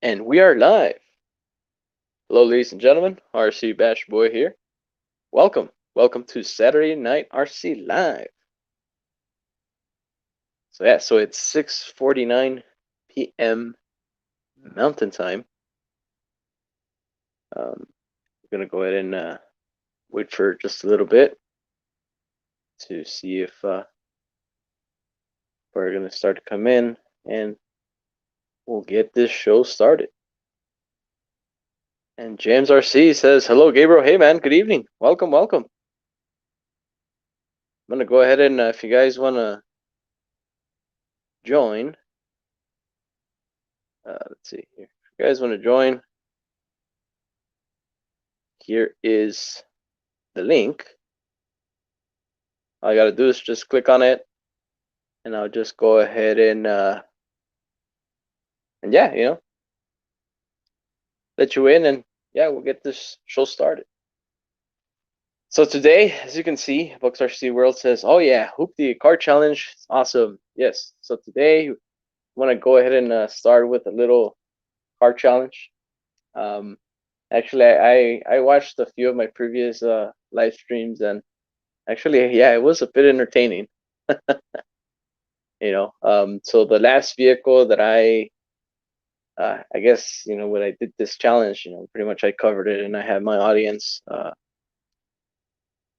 And we are live. Hello, ladies and gentlemen. RC Bash Boy here. Welcome. Welcome to Saturday Night RC Live. So it's 6:49 p.m. Mountain Time. We're gonna go ahead and wait for just a little bit to see if we're gonna start to come in, and we'll get this show started. And James RC says, "Hello, Gabriel. Hey, man. Good evening. Welcome, welcome." I'm gonna go ahead and if you guys wanna join, let's see here. If you guys wanna join, here is the link. All I gotta do is just click on it, and I'll just go ahead and yeah, let you in, and yeah, we'll get this show started. So today, as you can see, FROG R.C. World says, "Oh yeah, Hoop the Car Challenge, awesome." Yes. So today, I want to go ahead and start with a little car challenge. Actually, I watched a few of my previous live streams, and actually, yeah, it was a bit entertaining. So the last vehicle that I guess, when I did this challenge, pretty much I covered it, and I had my audience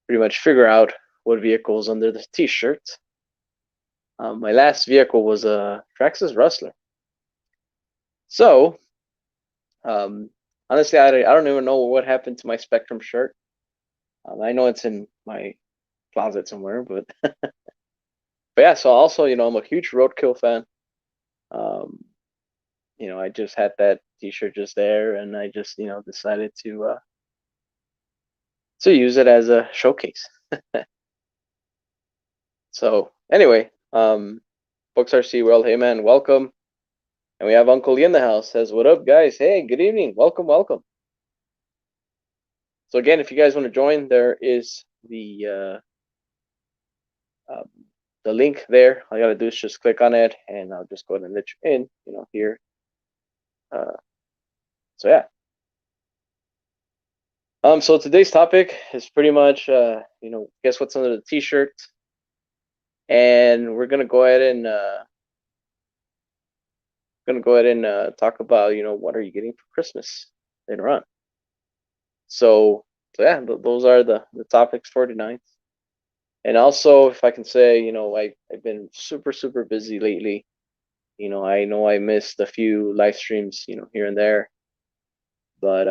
pretty much figure out what vehicles under the t-shirt. My last vehicle was a Traxxas Rustler. So, honestly, I don't even know what happened to my Spectrum shirt. I know it's in my closet somewhere, but yeah. So also, I'm a huge Roadkill fan. I just had that t-shirt just there, and I just, decided to use it as a showcase. So anyway, FROG R.C. World, hey man, welcome. And we have Uncle Lee in the house, says, "What up, guys? Hey, good evening. Welcome, welcome." So again, if you guys want to join, there is the link there. All you gotta do is just click on it, and I'll just go ahead and let you in, here. So yeah. So today's topic is pretty much, guess what's under the t-shirt, and we're gonna go ahead and talk about, what are you getting for Christmas later on. So yeah, those are the topics for tonight. And also, if I can say, I've been super busy lately. I know I missed a few live streams, here and there, but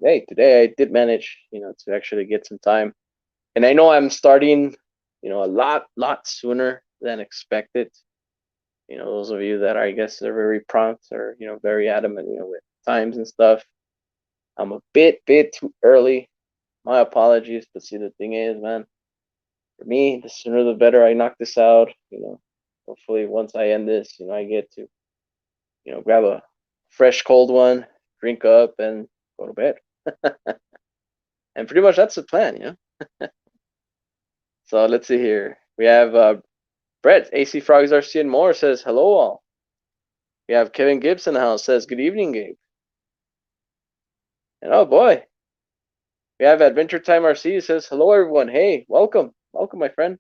hey, today I did manage, to actually get some time. And I know I'm starting, a lot sooner than expected. Those of you that are, I guess, are very prompt or, very adamant, with times and stuff. I'm a bit too early. My apologies, but see, the thing is, man, for me, the sooner the better I knock this out. Hopefully once I end this, I get to, grab a fresh cold one, drink up, and go to bed. And pretty much that's the plan, So let's see here. We have Brett, AC Frogs R.C. and more, says hello all. We have Kevin Gibbs in the house, says good evening, Gabe. And oh boy, we have Adventure Time RC, says hello everyone. Hey, welcome, my friend.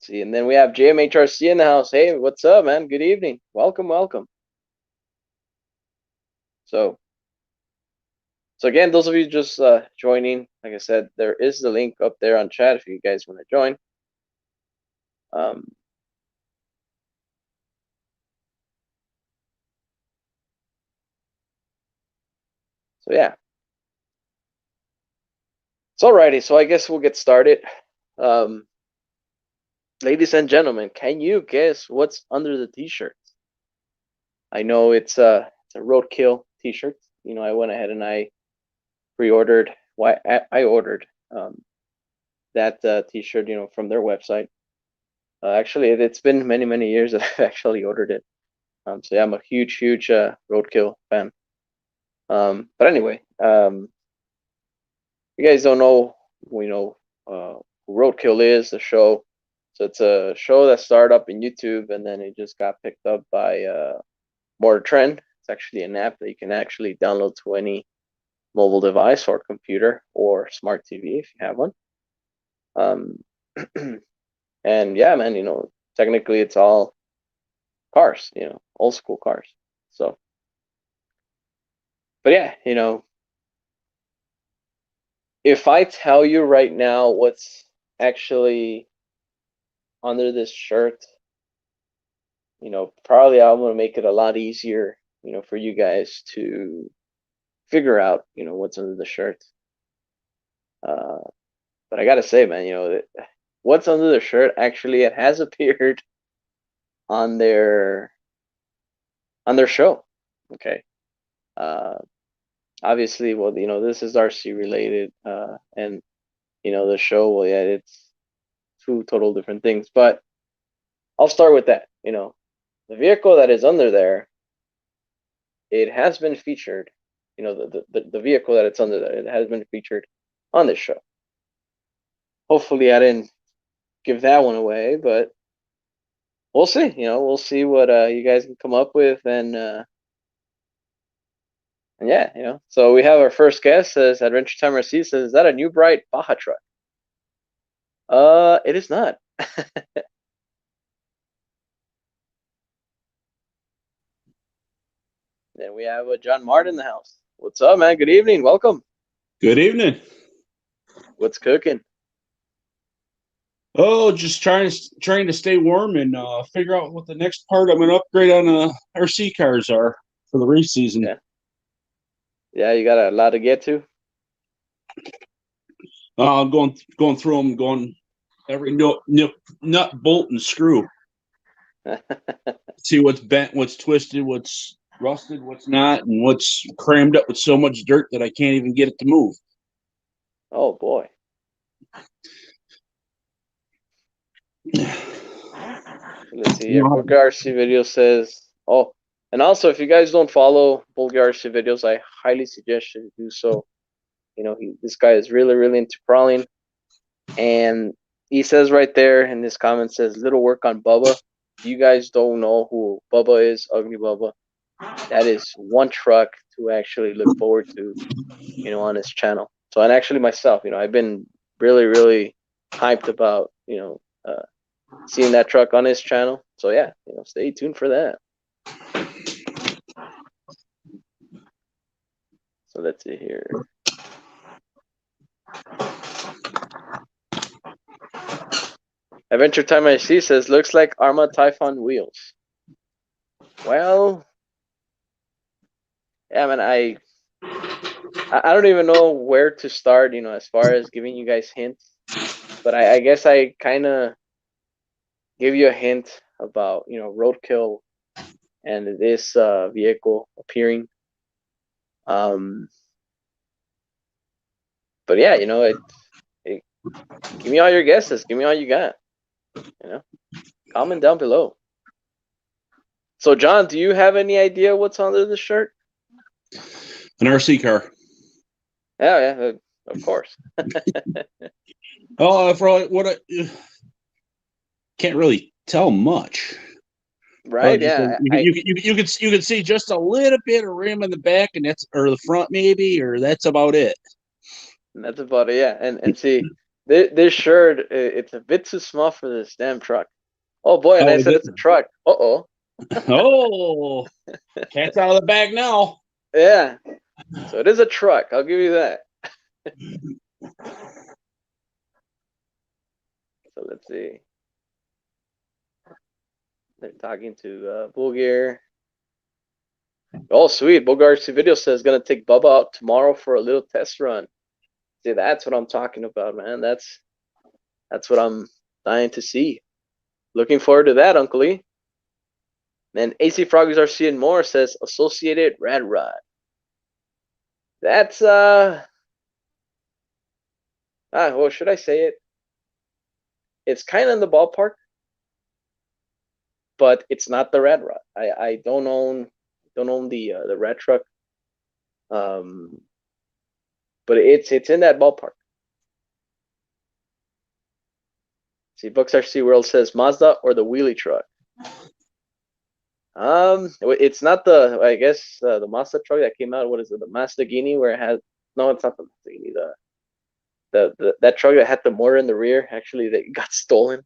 See, and then we have JMHRC in the house. Hey, what's up, man? Good evening. Welcome. So again, those of you just joining, like I said, there is the link up there on chat if you guys want to join. So yeah. So alrighty, so I guess we'll get started. Ladies and gentlemen, can you guess what's under the t-shirt? I know it's a Roadkill t-shirt. I went ahead and I pre-ordered. I ordered that t-shirt, from their website. Actually, it's been many years that I've actually ordered it. So yeah, I'm a huge Roadkill fan. But anyway, you guys don't know, who Roadkill is, the show. So it's a show that started up in YouTube, and then it just got picked up by More Trend. It's actually an app that you can actually download to any mobile device or computer or smart TV if you have one. And yeah, man, technically it's all cars, old school cars. So, but yeah, if I tell you right now what's actually under this shirt, probably I'm gonna make it a lot easier, for you guys to figure out, what's under the shirt. But I gotta say, man, what's under the shirt actually it has appeared on their show. Okay. Obviously, well, this is RC related, and the show, well, yeah, it's two total different things. But I'll start with that. The vehicle that is under there, it has been featured. The vehicle that it's under there, it has been featured on this show. Hopefully, I didn't give that one away, but we'll see. We'll see what you guys can come up with, and yeah, So we have our first guest. Says Adventure Time RC says, "Is that a new bright Baja truck?" It is not. Then we have John Martin in the house. What's up, man? Good evening. Welcome. Good evening. What's cooking? Oh, just trying to stay warm and figure out what the next part I'm going to upgrade on RC cars are for the race season. Yeah. Yeah, you got a lot to get to. Going through them, going every nut, bolt, and screw. See what's bent, what's twisted, what's rusted, what's not, and what's crammed up with so much dirt that I can't even get it to move. Oh boy. Let's see here. FROG R.C video says, oh, and also if you guys don't follow FROG R.C videos, I highly suggest you do so. This guy is really, really into crawling. And he says right there in this comment, says, little work on Bubba. If you guys don't know who Bubba is, Ugly Bubba, that is one truck to actually look forward to, on his channel. So, and actually myself, I've been really, really hyped about, seeing that truck on his channel. So yeah, stay tuned for that. So let's see here. Adventure Time IC says, looks like Arma Typhon wheels. Well, yeah, man, I don't even know where to start, as far as giving you guys hints. But I guess I kind of give you a hint about, Roadkill and this vehicle appearing. But yeah, give me all your guesses. Give me all you got. Comment down below. So, John, do you have any idea what's under the shirt? An RC car. Yeah, of course. Oh, for what I can't really tell much. Right? Yeah. You can see just a little bit of rim in the back, and or the front maybe, or that's about it. That's about it. Yeah, and see, this shirt, it's a bit too small for this damn truck. Oh boy, and I said it's a truck. Uh-oh. Oh, cat's out of the bag now. Yeah. So it is a truck. I'll give you that. So let's see. They're talking to Bulgir. Oh, sweet. Bogart's video says gonna take Bubba out tomorrow for a little test run. See, that's what I'm talking about, man. That's what I'm dying to see. Looking forward to that, Uncle Lee. And AC Froggies R.C and more says Associated Rad Rod. That's well, should I say it? It's kind of in the ballpark, but it's not the Rad Rod. I don't own the Rad truck. But it's in that ballpark. See, Books RC World says Mazda or the wheelie truck. It's not the, I guess, the Mazda truck that came out. What is it? The Mazda Gini, where it has, no, it's not the Mazda Gini. That truck that had the motor in the rear, actually, that got stolen.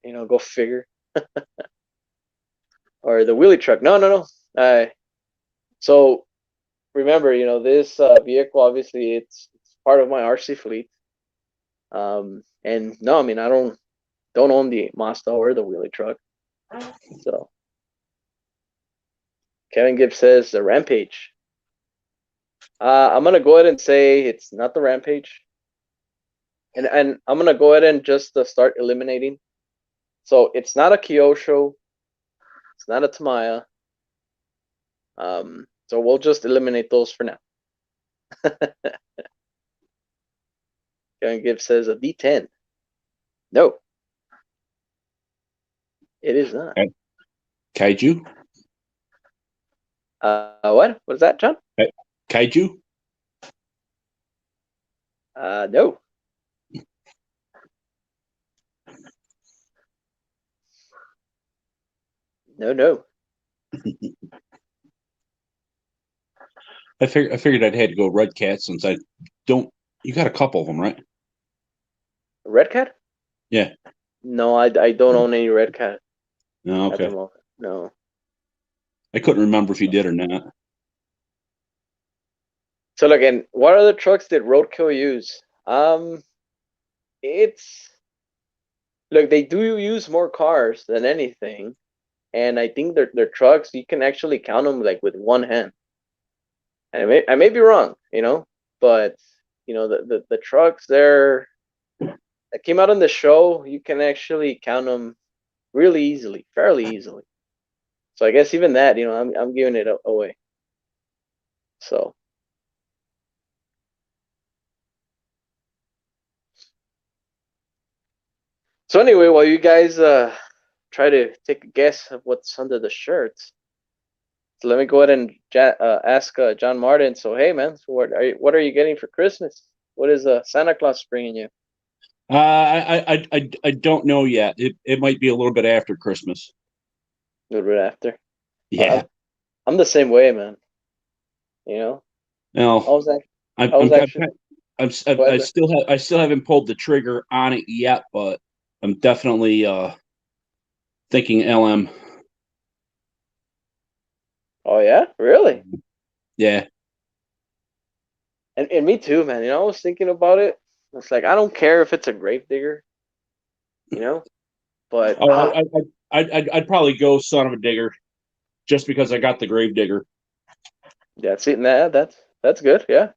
Go figure. Or the wheelie truck. No. So remember, this vehicle, obviously, it's part of my RC fleet. And no, I mean, I don't own the Mazda or the wheelie truck. So Kevin Gibbs says the Rampage. I'm gonna go ahead and say it's not the Rampage, and I'm gonna go ahead and just start eliminating. So it's not a Kyosho, it's not a Tamaya. So we'll just eliminate those for now. Kevin Gibbs says a D10. No, it is not. Kaiju. What? What is that, John? Kaiju. No. No. I figured I'd had to go Red Cat since I don't. You got a couple of them, right? Red Cat? Yeah. No, I don't own any Red Cat. Oh, At the okay. moment. No. I couldn't remember if you did or not. So look, and what other trucks did Roadkill use? It's look, they do use more cars than anything, and I think their trucks, you can actually count them like with one hand. And I may be wrong, but the trucks there that came out on the show, you can actually count them really easily, fairly easily. So I guess even that, I'm giving it away. So. So anyway, while you guys try to take a guess of what's under the shirts, so let me go ahead and ask John Martin. So hey, man, so what are you getting for Christmas? What is Santa Claus bringing you? I don't know yet. It might be a little bit after Christmas. A little bit after. Yeah. I'm the same way, man. I No, was actually, I'm I was actually. I still haven't pulled the trigger on it yet, but I'm definitely thinking LM. Oh yeah, really? Yeah. And me too, man. I was thinking about it. It's like I don't care if it's a gravedigger, but Oh, I'd probably go Son of a Digger, just because I got the Grave Digger. yeah, see, that's good, yeah.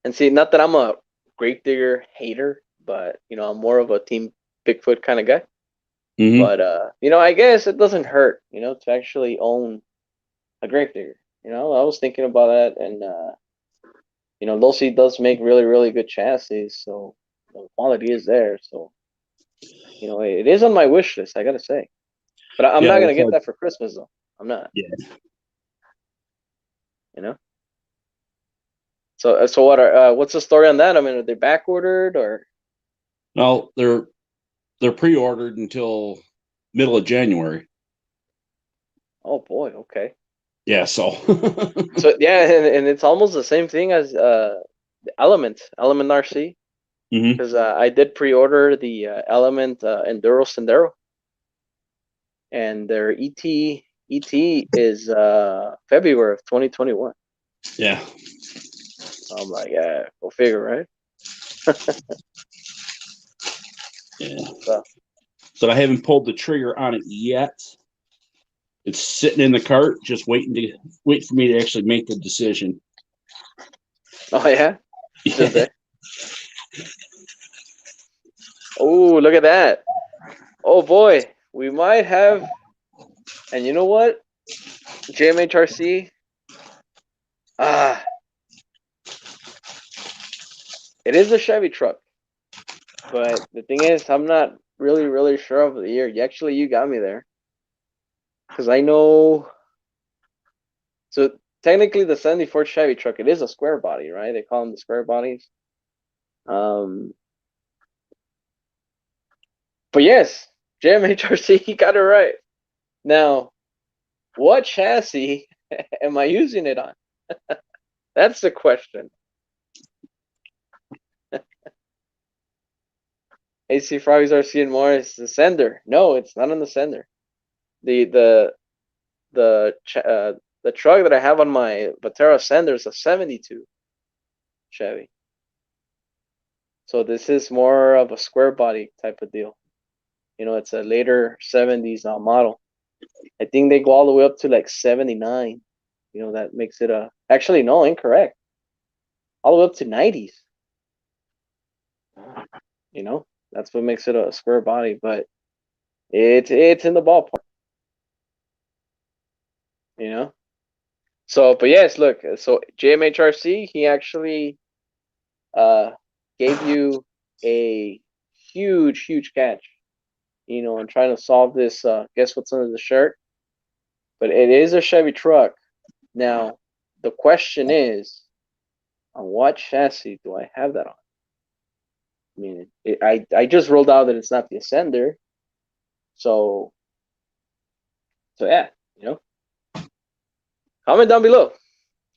And see, not that I'm a gravedigger hater, but I'm more of a Team Bigfoot kind of guy. Mm-hmm. But I guess it doesn't hurt, to actually own a gravedigger. I was thinking about that, and Losi does make really, really good chassis, so the quality is there. So it is on my wish list, I gotta say. But I'm Yeah, not gonna get that for Christmas though. I'm not. yeah. You know. So what's the story on that? I mean, are they back ordered or? Well, they're pre-ordered until middle of January. Oh boy, okay. Yeah, so So yeah, and it's almost the same thing as the Element RC, mm-hmm. because I did pre-order the Element Enduro Sendero, and their ET is February of 2021. Yeah. I'm like, yeah, go figure, right? Yeah. So, So I haven't pulled the trigger on it yet. It's sitting in the cart, just wait for me to actually make the decision. oh yeah, Yeah. just there. Oh, look at that. Oh boy, we might have, and you know what? JMHRC. Ah, it is a Chevy truck, but the thing is, I'm not really, really sure of the year. You got me there, because I know. So technically, the '74 Chevy truck, it is a square body, right? They call them the square bodies. But yes, JMHRC, he got it right. Now, what chassis am I using it on? That's the question. AC Frogs R.C. and more is the Sender. No, it's not on the Sender. The the truck that I have on my Vatera Sender is a 72 Chevy. So this is more of a square body type of deal. You know, it's a later 70s model. I think they go all the way up to like 79. You know, that makes it a actually no, incorrect. All the way up to 90s. You know, that's what makes it a square body, but it's in the ballpark. You know. So, but yes, look. So JMHRC, he actually uh gave you a huge catch. You know, in trying to solve this. Guess what's under the shirt? But it is a Chevy truck. Now, the question is, on what chassis do I have that on? I mean, I just rolled out that it's not the Ascender. So yeah, you know, comment down below.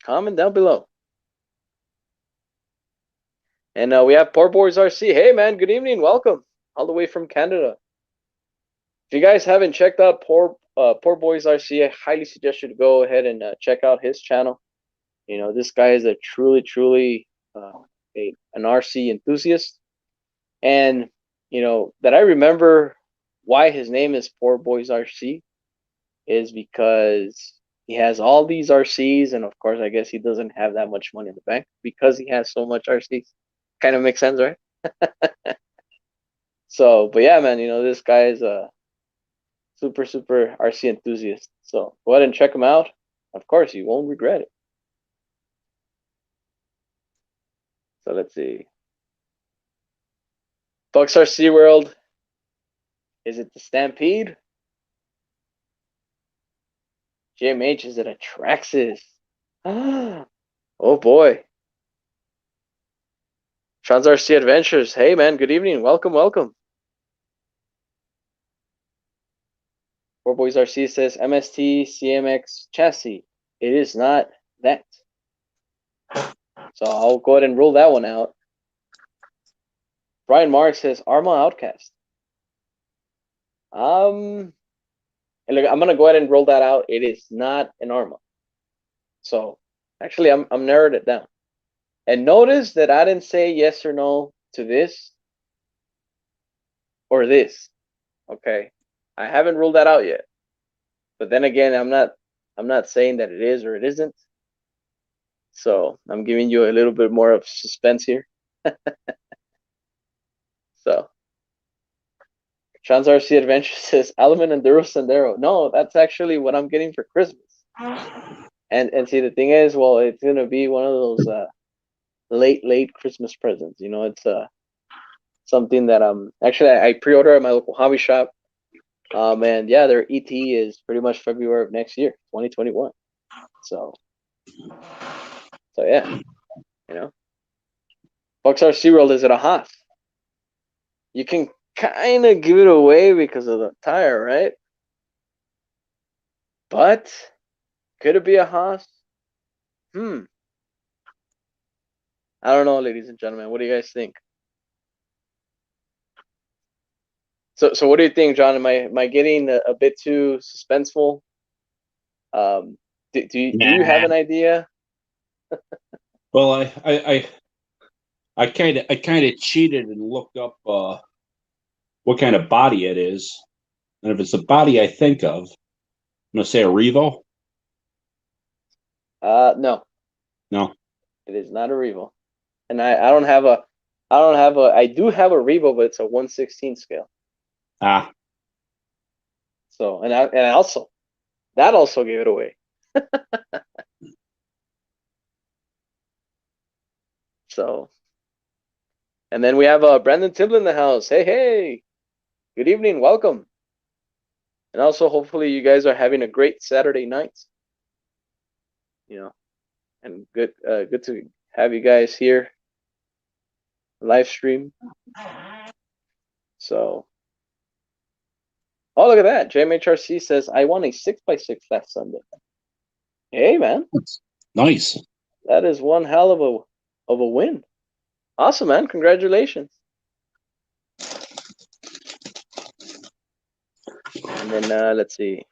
Comment down below. And we have Poor Boys RC. Hey man, good evening, welcome, all the way from Canada. If you guys haven't checked out Poor Boys RC, I highly suggest you to go ahead and check out his channel. You know, this guy is a truly an RC enthusiast, and you know that I remember why his name is Poor Boys RC is because he has all these RCs, and of course, I guess he doesn't have that much money in the bank because he has so much RCs. Kind of makes sense, right? So, but yeah, man, you know, this guy is a super RC enthusiast. So go ahead and check him out. Of course, you won't regret it. So let's see. Bucks RC World. Is it the Stampede? JMH, is it a Traxxas? Oh boy. Trans RC Adventures. Hey man, good evening. Welcome, welcome. Poor Boys RC says MST CMX chassis. It is not that. So I'll go ahead and rule that one out. Brian Mark says Arma Outcast. And look, I'm gonna go ahead and roll that out. It is not an Arma. So actually, I'm narrowed it down. And notice that I didn't say yes or no to this or this. Okay, I haven't ruled that out yet. But then again, I'm not saying that it is or it isn't. So I'm giving you a little bit more of suspense here. So Trans RC Adventure says Element Enduro Sendero. No, that's actually what I'm getting for Christmas. And see, the thing is, well, it's gonna be one of those late Christmas presents. You know, it's something that actually I pre-order at my local hobby shop. And yeah, their ET is pretty much February of next year, 2021. So yeah, you know, Bucks RC World, is it a Haas? You can kind of give it away because of the tire, right? But could it be a Haas? I don't know, ladies and gentlemen. What do you guys think? So what do you think, John? Am I getting a bit too suspenseful? Do you have an idea? Well, I kind of cheated and looked up what kind of body it is, and if it's the body I think of, I'm gonna say a Revo. No, No. it is not a Revo, and I do have a Revo, but it's a 1/16 scale. Ah. So and I also that also gave it away. So, and then we have Brandon Timblin in the house. Hey, good evening, welcome. And also, hopefully, you guys are having a great Saturday night. You know, and good to have you guys here live stream. So Oh, look at that. JMHRC says, I won a 6x6 last Sunday. Hey, man. Nice. That is one hell of a win. Awesome, man. Congratulations. And then let's see.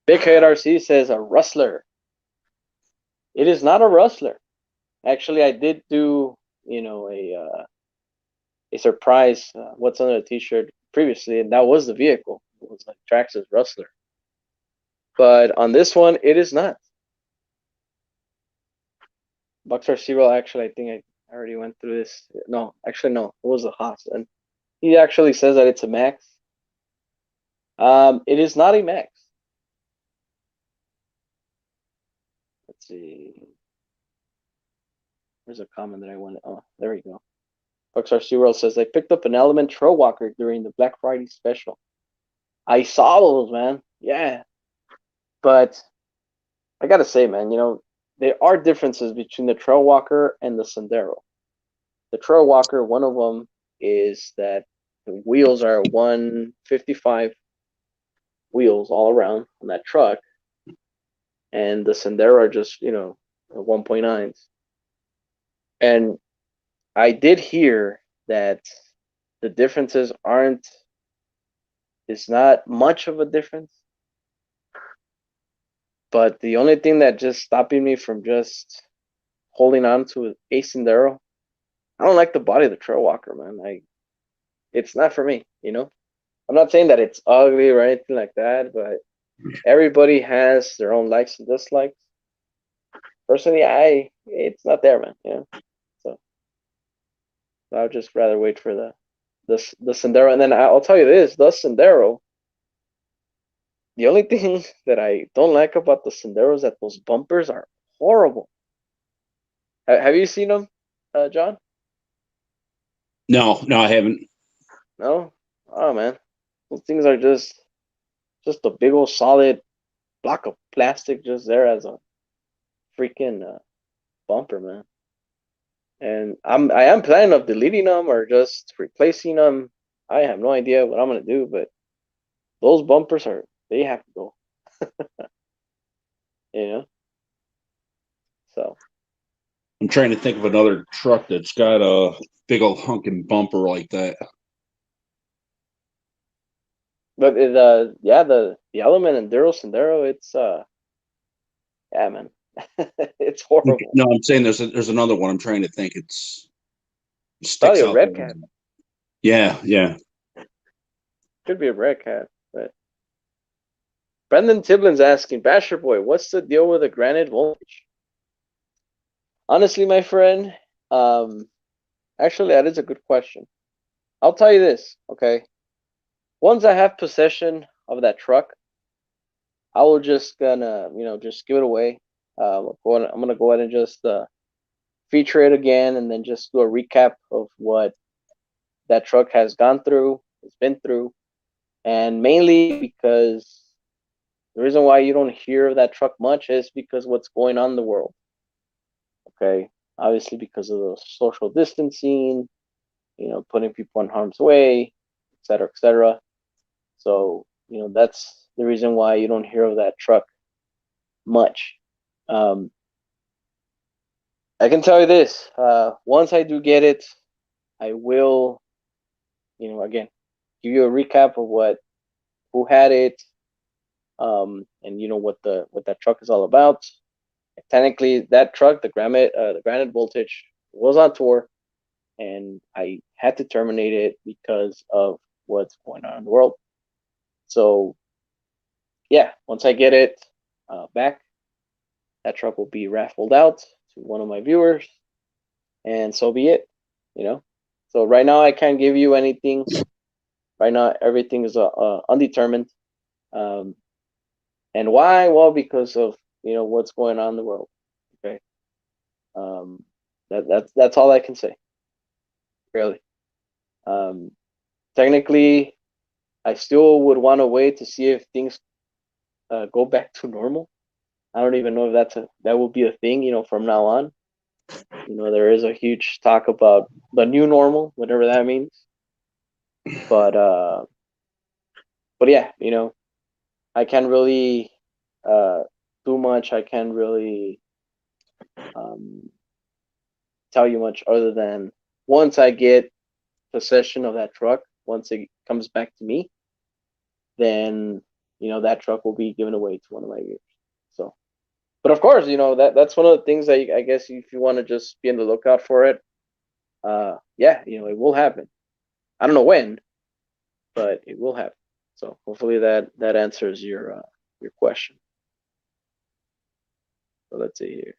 Big Head RC says a rustler. It is not a rustler. Actually, I did do, a surprise what's on the t-shirt previously, and that was the vehicle. It was like Traxxas Rustler. But on this one, it is not. Boxer Zero, actually, I think I already went through this. No, actually, no. It was a Haas. And he actually says that it's a Max. It is not a Max. Let's see. There's a comment that I wanted. Oh, there we go. Boxer Zero says, I picked up an Element Trailwalker during the Black Friday special. I saw those, man. Yeah. But I gotta say, man, there are differences between the Trailwalker and the Sendero. The Trailwalker, one of them is that the wheels are 155 wheels all around on that truck, and the Sendero are just 1.9s. And I did hear that the differences aren't. It's not much of a difference. But the only thing that just stopping me from just holding on to a Sendero, I don't like the body of the Trailwalker, man. It's not for me, I'm not saying that it's ugly or anything like that, but everybody has their own likes and dislikes. Personally, it's not there, man. So I'd just rather wait for the Sendero, and then I'll tell you this: the Sendero. The only thing that I don't like about the Sendero is that those bumpers are horrible. Have you seen them, John? No, I haven't. No? Oh man. Those things are just a big old solid block of plastic just there as a freaking bumper, man. And I am planning of deleting them or just replacing them. I have no idea what I'm gonna do, but those bumpers they have to go. you know? So I'm trying to think of another truck that's got a big old hunking bumper like that. but the Element Enduro Sendero, it's yeah, man. it's horrible. No, I'm saying there's another one. I'm trying to think. It Probably sticks a out there. red cat. Yeah. Could be a red cat, but Brendan Tiblin's asking, Basher Boy, what's the deal with the granite voltage? Honestly, my friend, actually, that is a good question. I'll tell you this, okay? Once I have possession of that truck, I will just gonna, just give it away. I'm gonna go ahead and just feature it again, and then just do a recap of what that truck has gone through, has been through, and mainly because the reason why you don't hear of that truck much is because what's going on in the world. Okay, obviously because of the social distancing, putting people in harm's way, et cetera, et cetera. So, that's the reason why you don't hear of that truck much. I can tell you this, once I do get it, I will, again, give you a recap of who had it, and what that truck is all about. Technically, that truck, the granite voltage, was on tour, and I had to terminate it because of what's going on in the world. So, yeah, once I get it back, that truck will be raffled out to one of my viewers, and so be it. So right now I can't give you anything. Right now everything is undetermined. Um, and why? Well, because of what's going on in the world. Okay. That's all I can say. Really. Um, technically, I still would want to wait to see if things go back to normal. I don't even know if that will be a thing, from now on. There is a huge talk about the new normal, whatever that means. But yeah, I can't really uh do much. I can't really um tell you much other than once I get possession of that truck, once it comes back to me, then that truck will be given away to one of my viewers. So, but of course, that's one of the things that I guess if you want to just be on the lookout for it, yeah, it will happen. I don't know when, but it will happen. So hopefully that answers your question. So let's see here.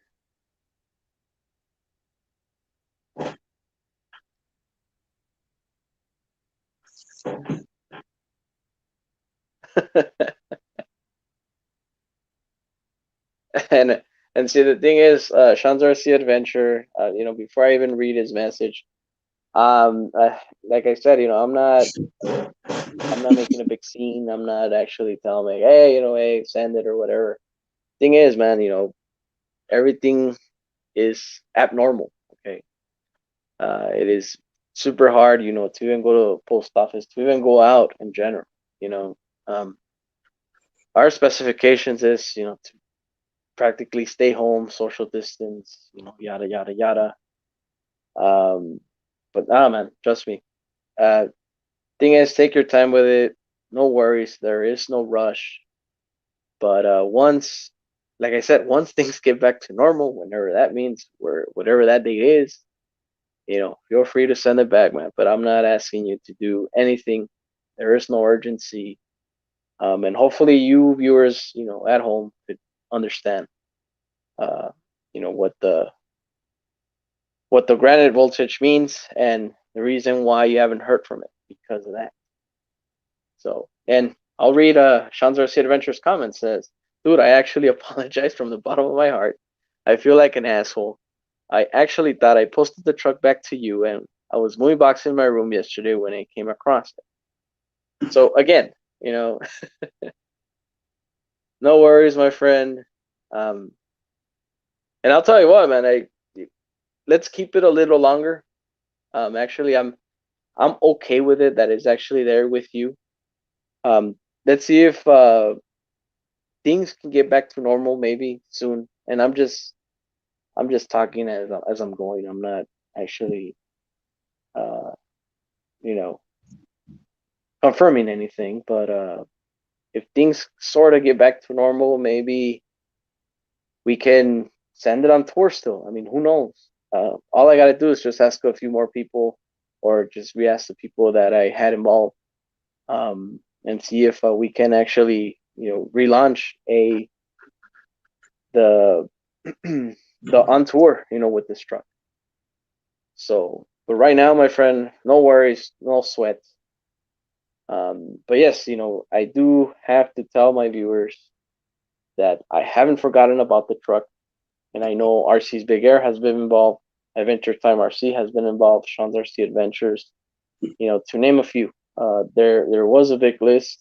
and and see, the thing is, Sean's R.C. Adventure. Before I even read his message, like I said, I'm not making a big scene. I'm not actually telling like, hey, hey, send it or whatever. Thing is, man, everything is abnormal. Okay, it is super hard, to even go to the post office, to even go out in general. You know, um, our specifications is, to practically stay home, social distance, yada yada yada. Um, but nah, man, trust me. Uh, Thing is, take your time with it. No worries. There is no rush. But once, like I said, once things get back to normal, whenever that means, whatever that date is, feel free to send it back, man. But I'm not asking you to do anything. There is no urgency. And hopefully you viewers, at home could understand, uh, what the granite voltage means and the reason why you haven't heard from it because of that. So, and I'll read Sean's RC Adventures comment says, dude, I actually apologize from the bottom of my heart. I feel like an asshole. I actually thought I posted the truck back to you, and I was movie boxing in my room yesterday when I came across it. So again, you know, no worries, my friend. Um, and I'll tell you what, man, let's keep it a little longer. Actually, I'm okay with it that it's actually there with you. Um, let's see if things can get back to normal maybe soon. And I'm just talking as I'm going. I'm not actually uh you know confirming anything, but if things sort of get back to normal, maybe we can send it on tour still. I mean, who knows? All I gotta do is just ask a few more people, or just re-ask the people that I had involved, and see if we can actually, relaunch the the on tour, with this truck. So, but right now, my friend, no worries, no sweat. But yes, I do have to tell my viewers that I haven't forgotten about the truck, and I know RC's Big Air has been involved, Adventure Time RC has been involved, Sean's RC Adventures, to name a few. There was a big list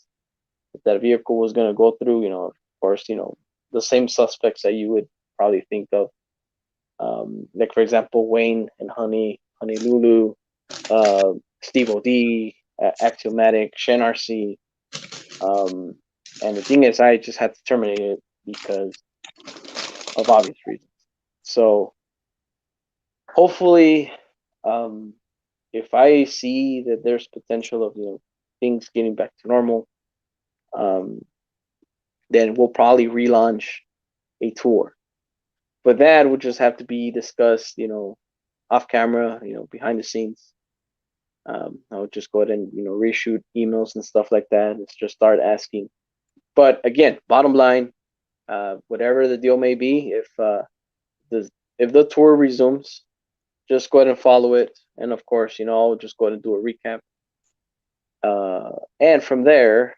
that vehicle was going to go through. Of course, the same suspects that you would probably think of, like for example Wayne and Honey Lulu, uh, Steve OD, Axiomatic, Shen RC. And the thing is, I just had to terminate it because of obvious reasons. So hopefully, um, if I see that there's potential of things getting back to normal, um, then we'll probably relaunch a tour. But that would just have to be discussed, off camera, behind the scenes. I would just go ahead and reshoot emails and stuff like that. Let's just start asking. But again, bottom line, whatever the deal may be, the if the tour resumes, just go ahead and follow it. And of course, I'll just go ahead and do a recap. And from there,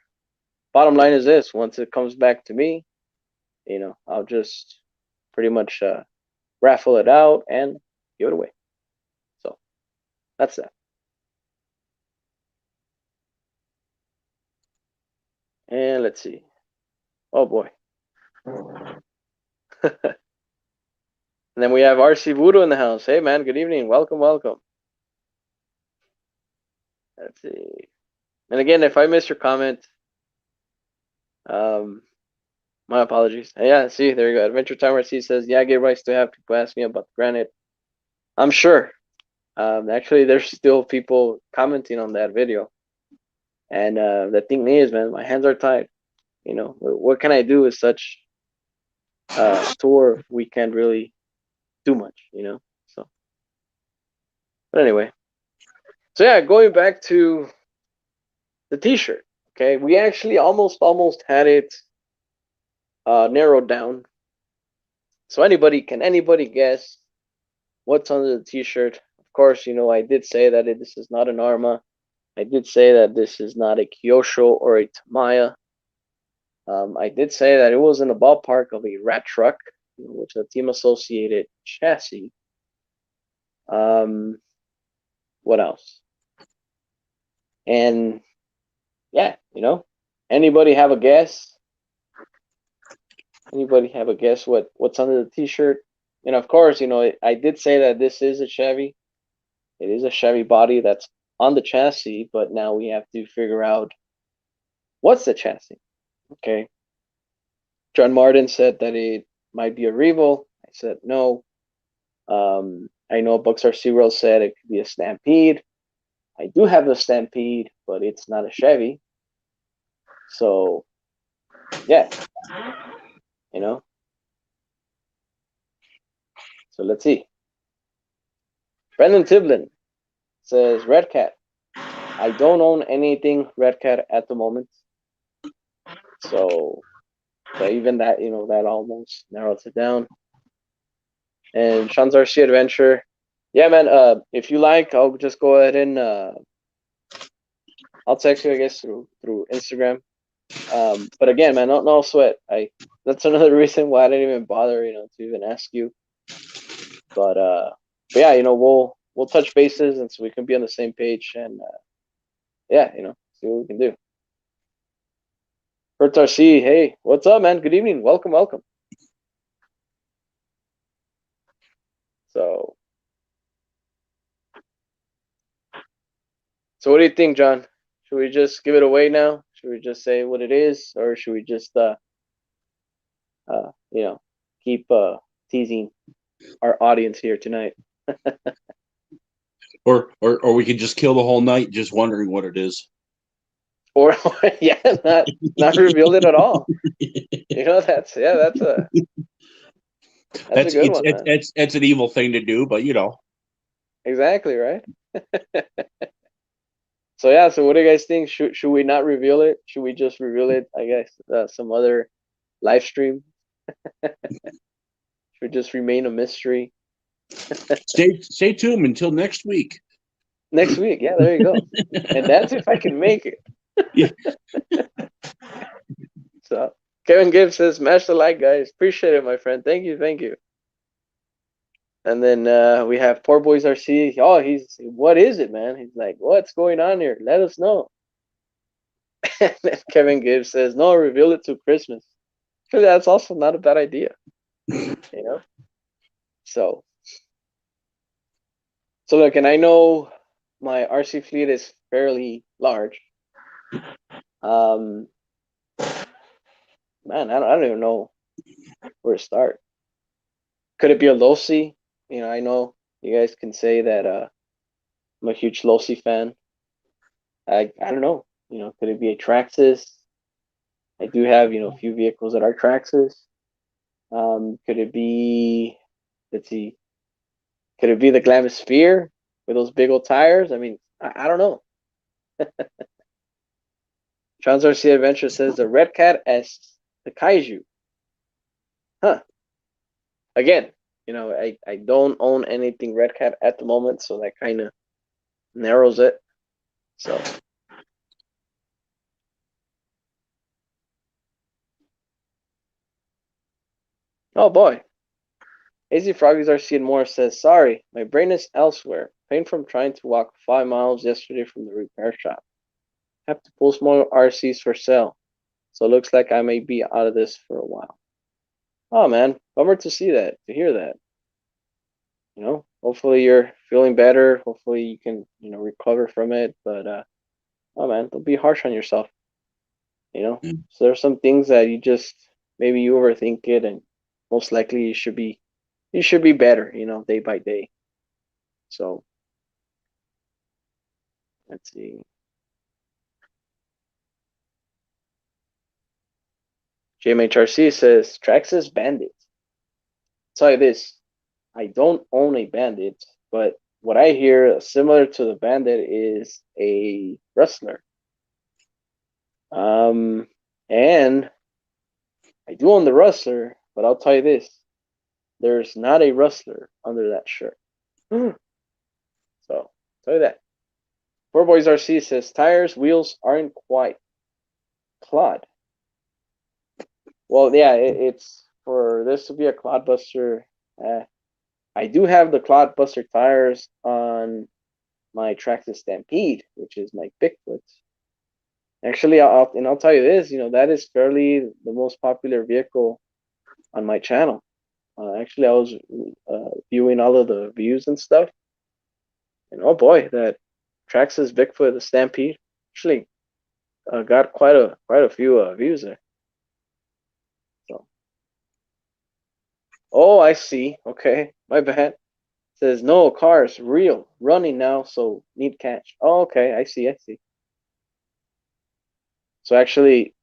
bottom line is this: once it comes back to me, I'll just pretty much raffle it out and give it away. So that's that. And let's see. Oh boy. And then we have RC Voodoo in the house. Hey man, good evening. Welcome, welcome. Let's see. And again, if I missed your comment, my apologies. Yeah, see, there you go. Adventure Time R.C says, yeah, get rights to have people ask me about the granite. I'm sure. Actually, there's still people commenting on that video. And the thing is, man, my hands are tied. You know, what can I do with such tour? We can't really do much, you know. So, but anyway, so yeah, going back to the T-shirt. Okay, we actually almost had it narrowed down. So can anybody guess what's under the T-shirt? Of course, you know I did say that this is not an Arma. I did say that this is not a Kyosho or a Tamaya. I did say that it was in the ballpark of a rat truck, which is a team associated chassis. What else? And yeah, you know, anybody have a guess? Anybody have a guess what's under the T-shirt? And of course, you know, I did say that this is a Chevy. It is a Chevy body that's on the chassis, but now we have to figure out what's the chassis. Okay. John Martin said that it might be a Revo. I said no. I know Bucks R.C. said it could be a Stampede. I do have the Stampede, but it's not a Chevy. So, yeah, you know. So let's see. Brendan Timblin says Red Cat. I don't own anything Red Cat at the moment. So even that, you know, that almost narrows it down. And Sean's RC Adventure. Yeah, man, if you like, I'll just go ahead and I'll text you, I guess, through Instagram. But again, man, no sweat. That's another reason why I didn't even bother, you know, to even ask you. But yeah, you know, we'll touch bases, and so we can be on the same page, and yeah, you know, see what we can do. Kurt RC, hey, what's up, man? Good evening. Welcome. So what do you think, John? Should we just give it away now? Should we just say what it is, or should we just you know, keep teasing our audience here tonight? Or we could just kill the whole night just wondering what it is. Or yeah, not reveal it at all. You know, that's a good one, man. It's an evil thing to do, but you know. Exactly, right? So yeah, so what do you guys think? Should we not reveal it? Should we just reveal it, I guess, some other live stream? Should just remain a mystery? Stay tuned until next week. Next week, yeah, there you go. And that's if I can make it. Yeah. So Kevin Gibbs says, smash the like, guys. Appreciate it, my friend. Thank you. And then we have Poor Boys RC. Oh, what is it, man? He's like, what's going on here? Let us know. And then Kevin Gibbs says, no, reveal it to Christmas. That's also not a bad idea. You know? So look, and I know my RC fleet is fairly large. Man, I don't even know where to start. Could it be a Losi? You know, I know you guys can say that I'm a huge Losi fan. I don't know. You know, could it be a Traxxas? I do have, you know, a few vehicles that are Traxxas. Could it be, let's see, could it be the Glamisphere with those big old tires? I mean, I don't know. Trans RC Adventure says the Red Cat as the Kaiju. Huh. Again, you know, I don't own anything Red Cat at the moment, so that kind of narrows it. So. Oh boy. AZ Froggies RC and more says, sorry, my brain is elsewhere. Pain from trying to walk 5 miles yesterday from the repair shop. Have to pull small RCs for sale. So it looks like I may be out of this for a while. Oh man, bummer to hear that. You know, hopefully you're feeling better. Hopefully you can, you know, recover from it. But oh man, don't be harsh on yourself. You know, Mm. so there's some things that you just maybe you overthink it, and most likely you should be better. You know, day by day. So let's see. JMHRC says Traxxas Bandit. I'll tell you this, I don't own a Bandit, but what I hear similar to the Bandit is a wrestler. And I do own the rustler, but I'll tell you this: there's not a rustler under that shirt. So, I'll tell you that. Four Boys RC says tires, wheels aren't quite clod. Well, yeah, it's for this to be a clodbuster. I do have the clodbuster tires on my Traxxas Stampede, which is my Bigfoot. Actually, I'll tell you this, that is fairly the most popular vehicle on my channel. Actually, I was viewing all of the views and stuff, and oh boy, that Traxxas Bigfoot, the Stampede, actually got quite a few views there. So, oh, I see. Okay, my bad. It says no cars, real, running now, so need catch. Oh, okay, I see. So actually,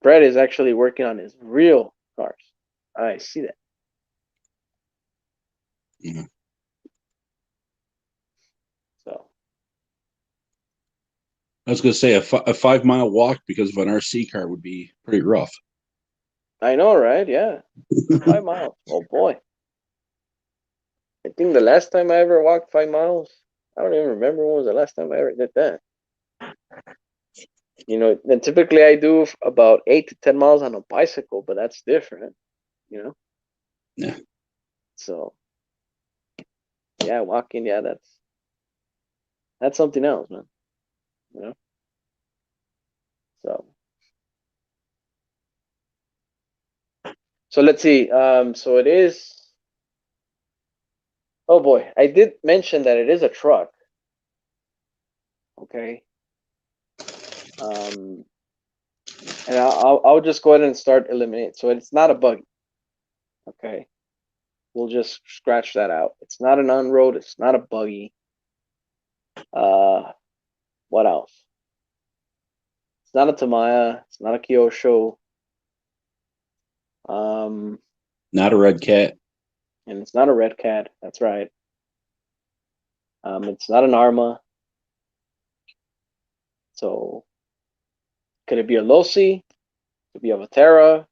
Brett is actually working on his real cars. I see that. Yeah. So I was going to say a 5 mile walk because of an RC car would be pretty rough. I know, right? Yeah, 5 miles. Oh boy. I think the last time I ever walked 5 miles, I don't even remember when was the last time I ever did that. And typically I do about 8 to 10 miles on a bicycle, but that's different, you know. Yeah. So yeah, walking, yeah, that's something else, man. You know. So let's see. So it is. Oh boy, I did mention that it is a truck. Okay. And I'll just go ahead and start eliminating. So it's not a buggy. Okay. We'll just scratch that out. It's not an on-road. It's not a buggy. What else? It's not a Tamaya. It's not a Kyosho. Um, Not a red cat. and it's not a Red Cat. That's right. It's not an Arma. So could it be a Losi? Could it be a Vatera?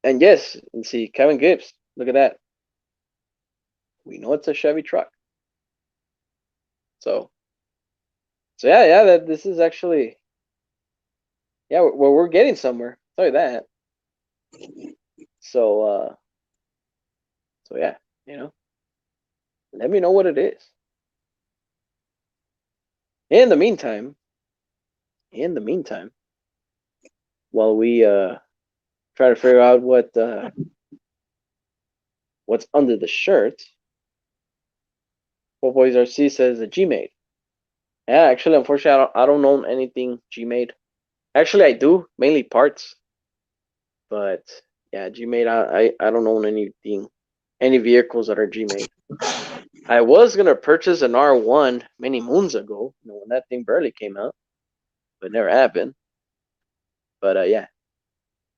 And yes, and see Kevin Gibbs. Look at that. We know it's a Chevy truck. So yeah. That this is actually we're getting somewhere. I'll tell you that. So yeah, let me know what it is. In the meantime, while we try to figure out what's under the shirt, Four Boys RC says a G-Made. Yeah, actually, unfortunately, I don't own anything G-Made. Actually, I do, mainly parts. But yeah, G-Made, I don't own any vehicles that are G-Made. I was gonna purchase an R1 many moons ago, when that thing barely came out, but never happened. But yeah,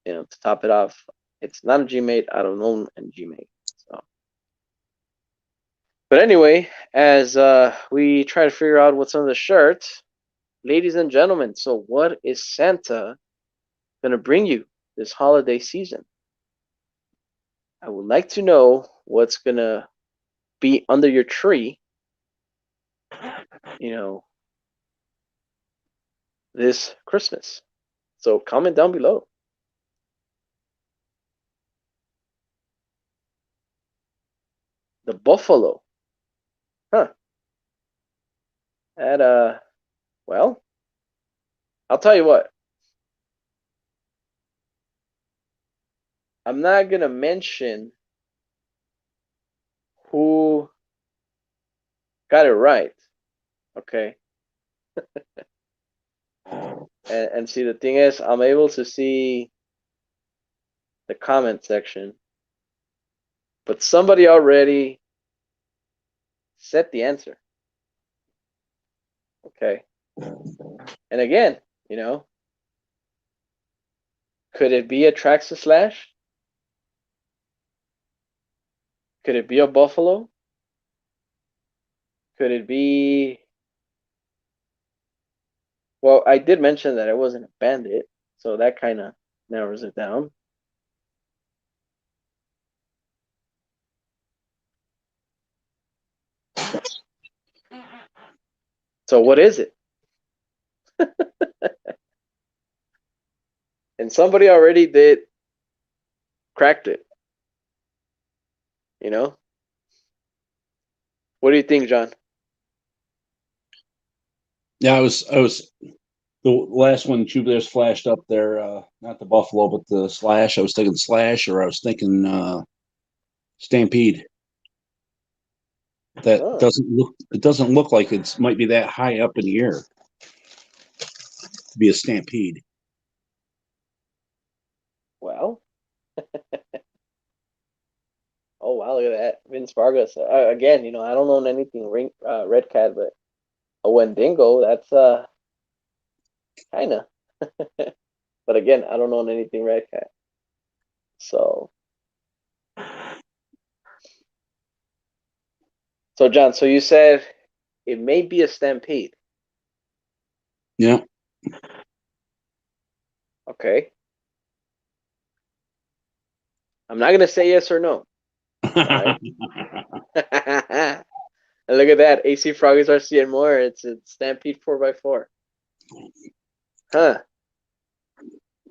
to top it off, it's not a G-Made. I don't own a G-Made. So, but anyway, as we try to figure out what's on the shirt, ladies and gentlemen, so what is Santa gonna bring you this holiday season? I would like to know what's gonna be under your tree, this Christmas. So comment down below. The buffalo. Huh. That well, I'll tell you what. I'm not gonna mention who got it right. Okay. And see, the thing is, I'm able to see the comment section, but somebody already set the answer. Okay. And again, could it be a Traxxas slash? Could it be a buffalo? Could it be? Well, I did mention that it wasn't a bandit, so that kind of narrows it down. So what is it? And somebody already cracked it. What do you think, John? Yeah, I was the last one Tubular's flashed up there, not the buffalo, but the slash. I was thinking slash, or I was thinking stampede. That doesn't look like it might be that high up in the air to be a stampede. Well, oh wow, look at that, Vince Vargas. Again, I don't own anything Red Cat, but a Wendigo, that's kinda. But again, I don't own anything Red Cat. So John, so you said it may be a stampede. Yeah. Okay. I'm not gonna say yes or no. Right? And look at that, AC Frog R.C and more. It's a Stampede 4x4. Huh.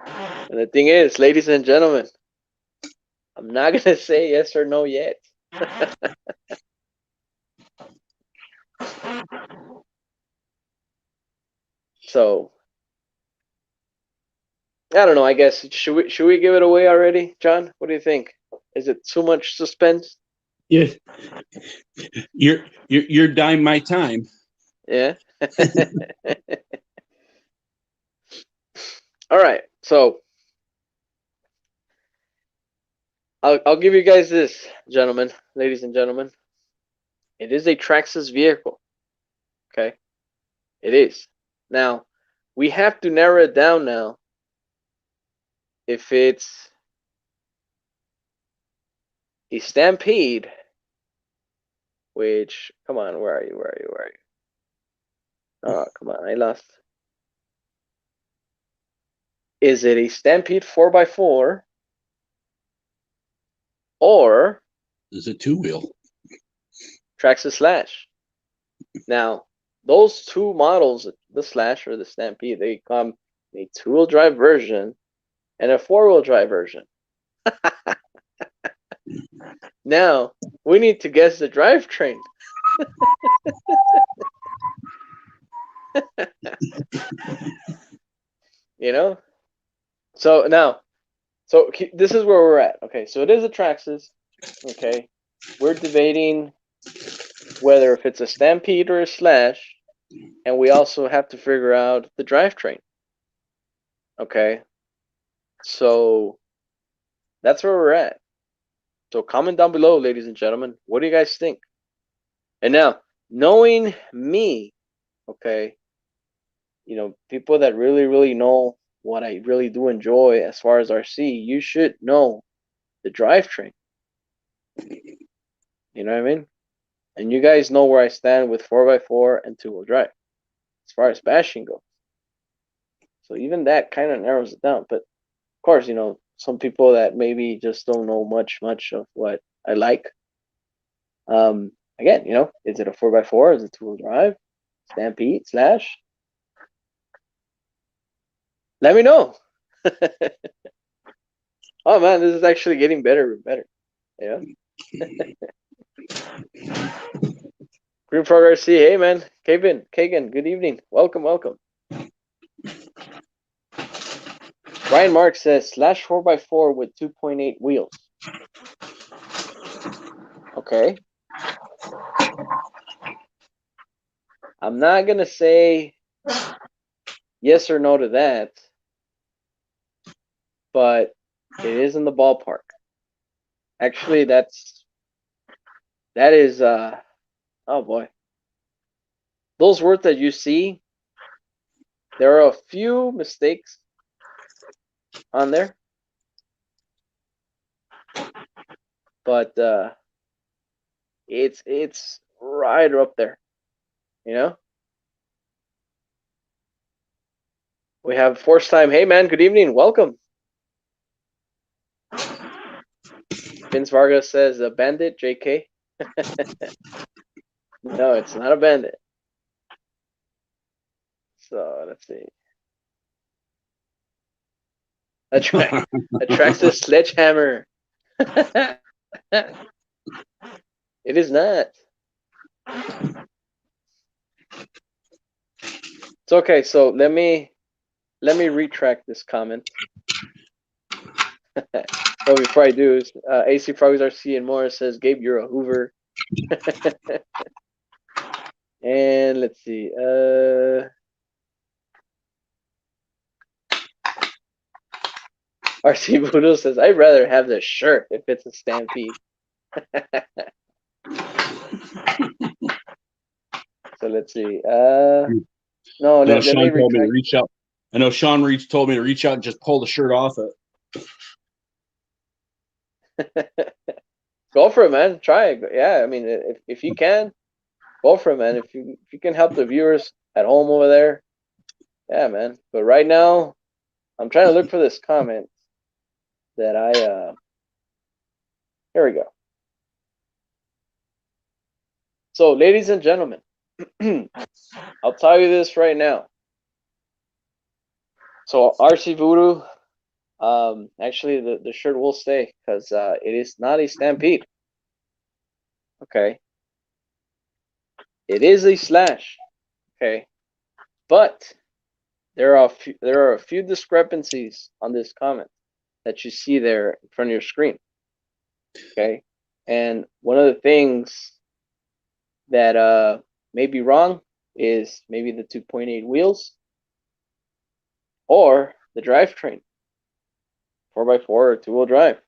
And the thing is, ladies and gentlemen, I'm not gonna say yes or no yet. So I don't know. I guess should we give it away already, John? What do you think? Is it too much suspense? Yeah. You're dying my time. Yeah. All right. So I'll give you guys this, gentlemen, ladies and gentlemen. It is a Traxxas vehicle. Okay. It is. Now we have to narrow it down now. If it's a Stampede, which, come on, where are you? Oh, come on, I lost. Is it a Stampede 4x4 or is a two-wheel? Traxxas Slash? Now, those two models, the Slash or the Stampede, they come in a two-wheel drive version and a four-wheel drive version. Now, we need to guess the drivetrain. So now, this is where we're at. Okay, so it is a Traxxas. Okay, we're debating whether if it's a Stampede or a Slash, and we also have to figure out the drivetrain. Okay, so that's where we're at. So comment down below, ladies and gentlemen. What do you guys think? And now, knowing me, okay, people that really, really know what I really do enjoy as far as RC, you should know the drivetrain. You know what I mean? And you guys know where I stand with 4x4 and two-wheel drive as far as bashing goes. So even that kind of narrows it down. But of course, some people that maybe just don't know much of what I like. Again, is it a 4x4? Is it two-wheel drive? Stampede Slash? Let me know. Oh man, this is actually getting better and better. Yeah. Green Frog R.C. Hey man, Kagan, good evening. Welcome. Ryan Mark says Slash 4x4 with 2.8 wheels. Okay. I'm not gonna say Yes or no to that? But it is in the ballpark. Actually, that is oh boy. Those words that you see, there are a few mistakes on there. But it's right up there, you know. We have Force Time. Hey man, good evening, welcome. Vince Vargas says a bandit, JK. No, it's not a bandit. So let's see. Attracts a sledgehammer. It is not. It's okay. So let me retract this comment. Well, before I do, AC Frogs R.C. and Morris says, Gabe, you're a Hoover. And let's see. RC Voodoo says, I'd rather have the shirt if it's a stampede. So let's see. No, let me told me to reach out. I know Sean told me to reach out and just pull the shirt off it. Go for it, man. Try it. Yeah, I mean, if you can, go for it, man. If you can help the viewers at home over there, yeah, man. But right now, I'm trying to look for this comment that I here we go. So, ladies and gentlemen, I'll tell you this right now. So, RC Voodoo, actually, the shirt will stay because it is not a stampede. Okay. It is a slash. Okay. But there are a few discrepancies on this comment that you see there in front of your screen. Okay. And one of the things that may be wrong is maybe the 2.8 wheels or the drivetrain, 4x4 or two-wheel drive.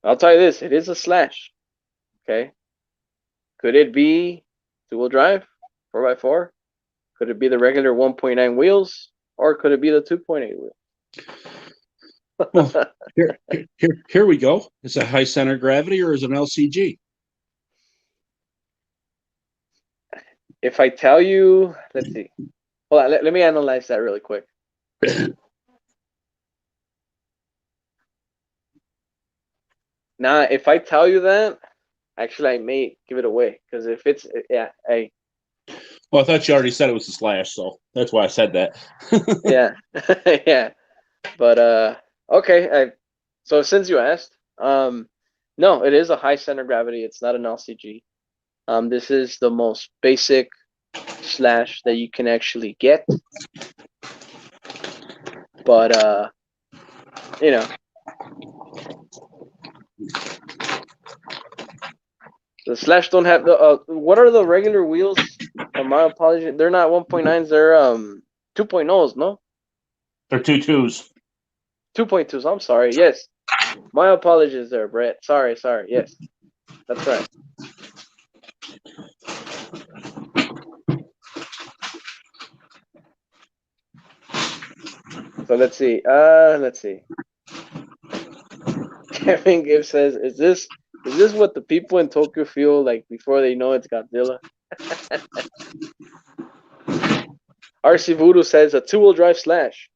I'll tell you this, it is a slash. Okay. Could it be two-wheel drive, 4x4? Could it be the regular 1.9 wheels, or could it be the 2.8 wheels? Well, here we go. Is it high center of gravity or is it an LCG? If I tell you, let's see. Hold on, let me analyze that really quick. Now, if I tell you that, actually, I may give it away because if it's, yeah, hey. Well, I thought you already said it was a slash, so that's why I said that. Yeah, yeah. But okay. So since you asked, no, it is a high center of gravity. It's not an LCG. This is the most basic slash that you can actually get. But you know, the slash don't have the what are the regular wheels? My apologies, they're not 1.9s, they're 2.0s, no? They're 2.2s. 2.2s, I'm sorry. Yes. My apologies there, Brett. Sorry. Yes. That's right. So let's see. Kevin Gibbs says, "Is this what the people in Tokyo feel like before they know it's Godzilla?" RC Voodoo says a two-wheel drive slash.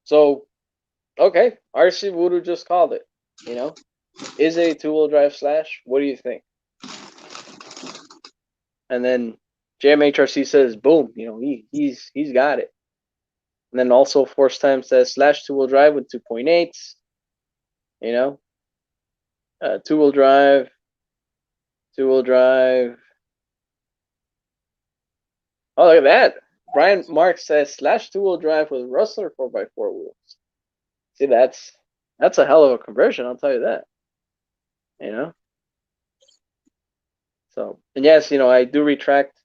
So, okay, RC Voodoo just called it. You know, is it a two-wheel drive slash? What do you think? And then JMHRC says, "Boom! You know, he's got it." And then also Force Time says slash two-wheel drive with 2.8s. You know, two-wheel drive. Oh, look at that. Brian Mark says slash two-wheel drive with Rustler 4x4 wheels. See, that's a hell of a conversion, I'll tell you that. You know? So, and yes, you know, I do retract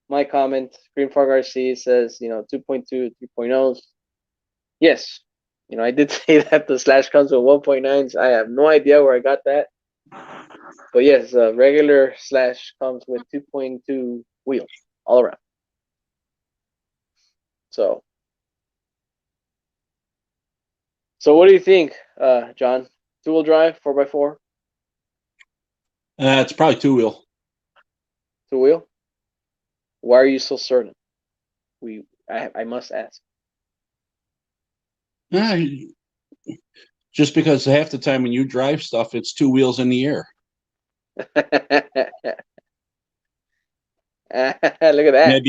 my comment, Green Frog RC says, 2.2, 3.0s. Yes, I did say that the slash comes with 1.9s. I have no idea where I got that. But yes, regular slash comes with 2.2 wheels all around. So what do you think, John? Two-wheel drive, 4x4? It's probably two-wheel. Two-wheel? Why are you so certain? I must ask. Just because half the time when you drive stuff, it's two wheels in the air. Look at that.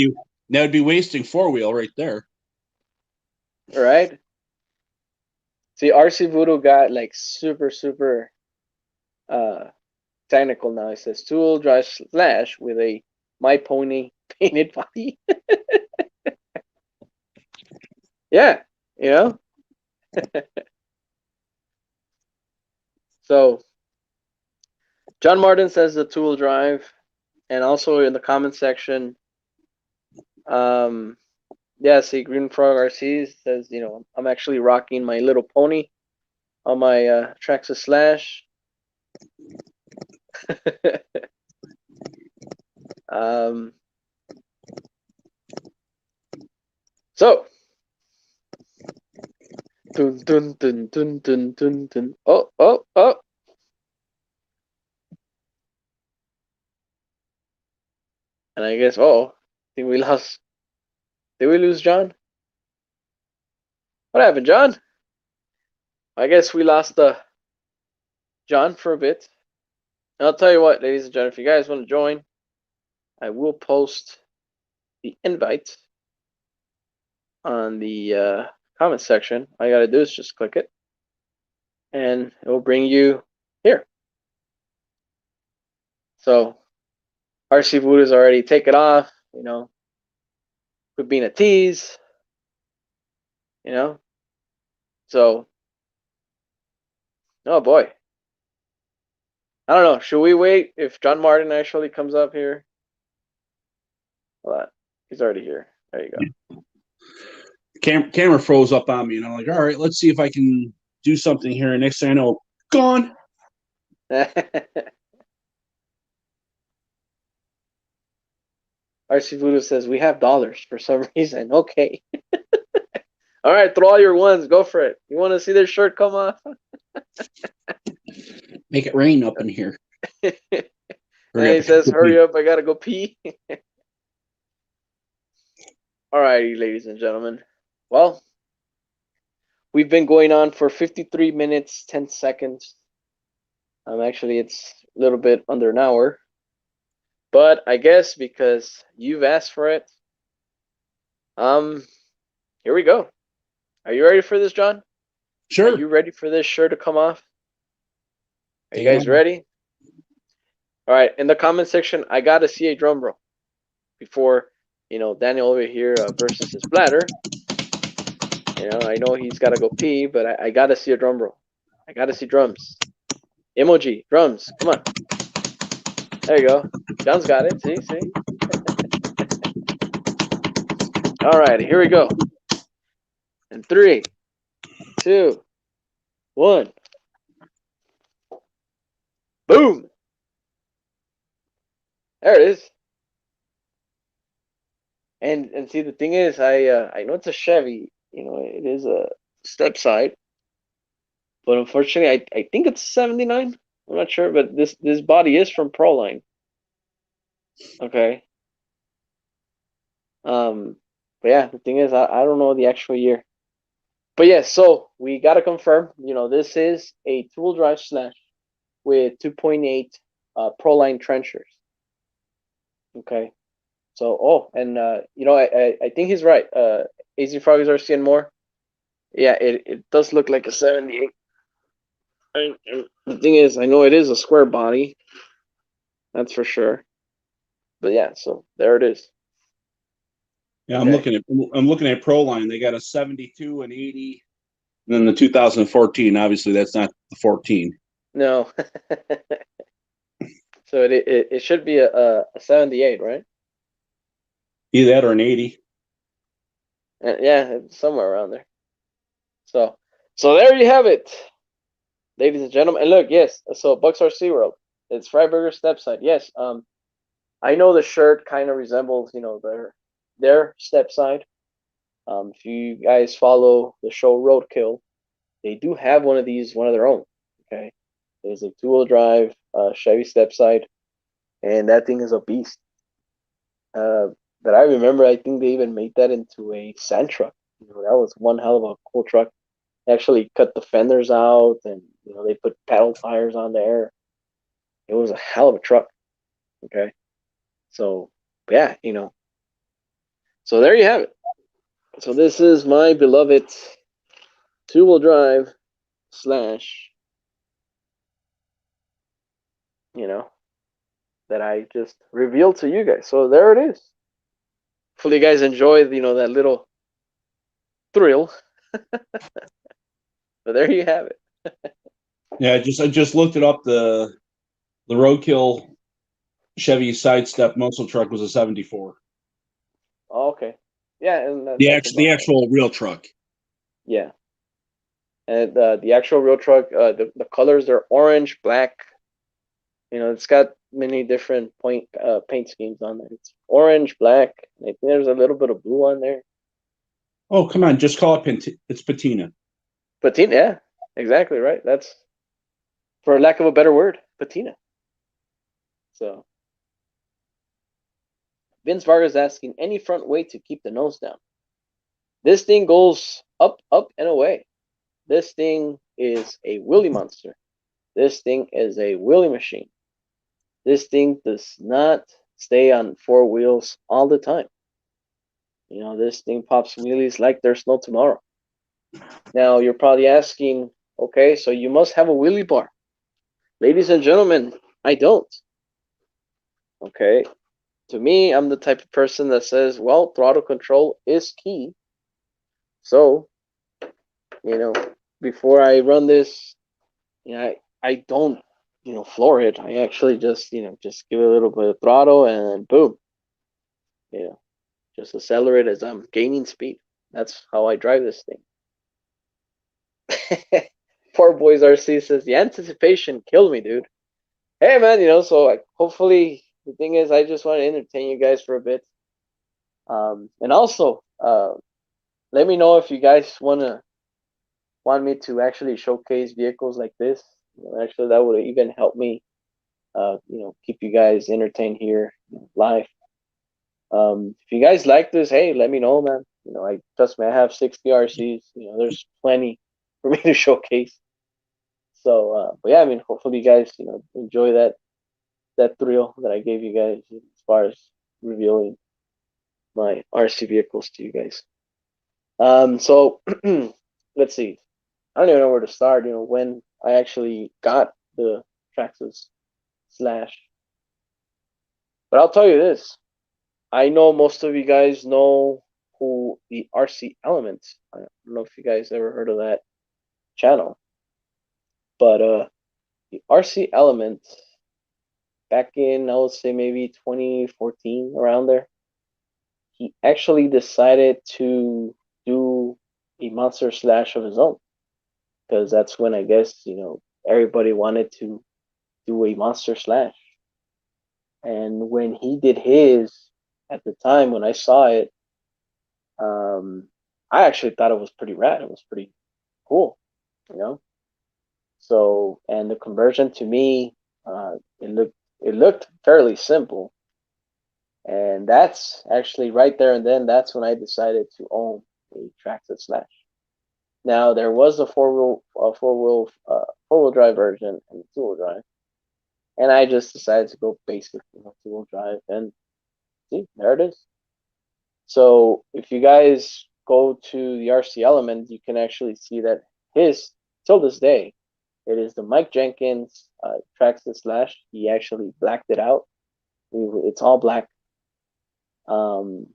That'd be wasting four-wheel right there. Right? See, RC Voodoo got like super, super technical now. It says two-wheel drive slash with a My Pony painted body. Yeah, So John Martin says the two-wheel drive, and also in the comment section, yeah, see, Green Frog RC says, I'm actually rocking my little pony on my Traxxas Slash. So, dun dun dun dun dun dun dun. Oh, oh, oh. And I guess, I think we lost. Did we lose John? What happened, John? I guess we lost John for a bit. And I'll tell you what, ladies and gentlemen, if you guys want to join, I will post the invite on the comment section. All you gotta do is just click it, and it will bring you here. So RC Voodoo's already taken off, quit being a tease, So, oh boy. I don't know. Should we wait if John Martin actually comes up here? Hold on. He's already here. There you go. Camera froze up on me, and I'm like, all right, let's see if I can do something here. And next thing I know, gone. RC Voodoo says we have dollars for some reason. Okay. All right, throw all your ones. Go for it. You want to see this shirt come off? Make it rain up in here. And he says, hurry up. I got to go pee. All righty, ladies and gentlemen. Well, we've been going on for 53 minutes, 10 seconds. Actually, it's a little bit under an hour. But I guess because you've asked for it, here we go. Are you ready for this, John? Sure. Are you ready for this shirt to come off? Are you guys ready? All right. In the comment section, I got to see a drum roll before, Daniel over here versus his bladder. I know he's got to go pee, but I got to see a drum roll. I got to see drums. Emoji, drums. Come on. There you go. John's got it. See? All right. Here we go. And 3, 2, 1. Boom. There it is. And see, the thing is, I know it's a Chevy. It is a step side, but unfortunately, I think it's 79. I'm not sure, but this body is from Proline. Okay. But yeah, the thing is, I don't know the actual year. But yeah, so we gotta confirm. This is a two-wheel drive slash with 2.8 Proline trenchers. Okay. So, and I think he's right. AZ Frog R.C and more. Yeah, it does look like a 78. And the thing is, I know it is a square body. That's for sure. But yeah, so there it is. Yeah, okay. I'm looking at Proline. They got a 72, an 80, and then the 2014. Obviously, that's not the 14. No. So it should be a 78, right? Either that or an 80. Yeah, somewhere around there. So there you have it, ladies and gentlemen. And look, yes, so Bucks R.C. World. It's Freiburger Stepside. Yes, I know the shirt kind of resembles, their Stepside. If you guys follow the show Roadkill, they do have one of these, one of their own. Okay, it's a two-wheel drive Chevy Stepside, and that thing is a beast. That I remember, I think they even made that into a sand truck. That was one hell of a cool truck. They actually cut the fenders out, and they put paddle tires on there. It was a hell of a truck. Okay, so yeah, so there you have it. So this is my beloved two-wheel drive slash, that I just revealed to you guys. So there it is. Hopefully you guys enjoyed, that little thrill. But there you have it. Yeah, I just looked it up. The Roadkill Chevy sidestep muscle truck was a 74. Oh, okay. Yeah, and that's The about right. actual real truck. Yeah. And the actual real truck, the colors, they're orange, black. It's got many different paint schemes on there. It's orange, black. I think there's a little bit of blue on there. Oh, come on, just call it it's patina. Patina, yeah, exactly right. That's, for lack of a better word, patina. So Vince Vargas asking, any front way to keep the nose down? This thing goes up, up, and away. This thing is a wheelie monster. This thing is a wheelie machine. This thing does not stay on four wheels all the time. This thing pops wheelies like there's no tomorrow. Now, you're probably asking, okay, so you must have a wheelie bar. Ladies and gentlemen, I don't. Okay. To me, I'm the type of person that says, well, throttle control is key. So, before I run this, I don't, floor it. I actually just, just give it a little bit of throttle and boom, you know, just accelerate as I'm gaining speed. That's how I drive this thing. Poor Boys RC says, the anticipation killed me, dude. Hey, man, so hopefully, the thing is, I just want to entertain you guys for a bit. And also, let me know if you guys want me to actually showcase vehicles like this. Actually, that would even help me, keep you guys entertained here live. If you guys like this, hey, let me know, man. I trust me, I have 60 RCs. There's plenty for me to showcase. So, but yeah, I mean, hopefully you guys, enjoy that thrill that I gave you guys as far as revealing my RC vehicles to you guys. So let's see. I don't even know where to start. When I actually got the Traxxas Slash, but I'll tell you this: I know most of you guys know who the RC Element. I don't know if you guys ever heard of that channel, but the RC Element back in, I would say, maybe 2014, around there, he actually decided to do a monster slash of his own, because that's when, I guess, everybody wanted to do a monster slash. And when he did his, at the time when I saw it, um, I actually thought it was pretty rad. It was pretty cool, you know. So, and the conversion to me, it looked fairly simple, and that's actually right there and then. That's when I decided to own a Traxxas Slash. Now there was a four wheel drive version and two wheel drive, and I just decided to go basic, two wheel drive, and see, there it is. So if you guys go to the RC Element, you can actually see that his, till this day, it is the Mike Jenkins Traxxas Slash. He actually blacked it out. It's all black. And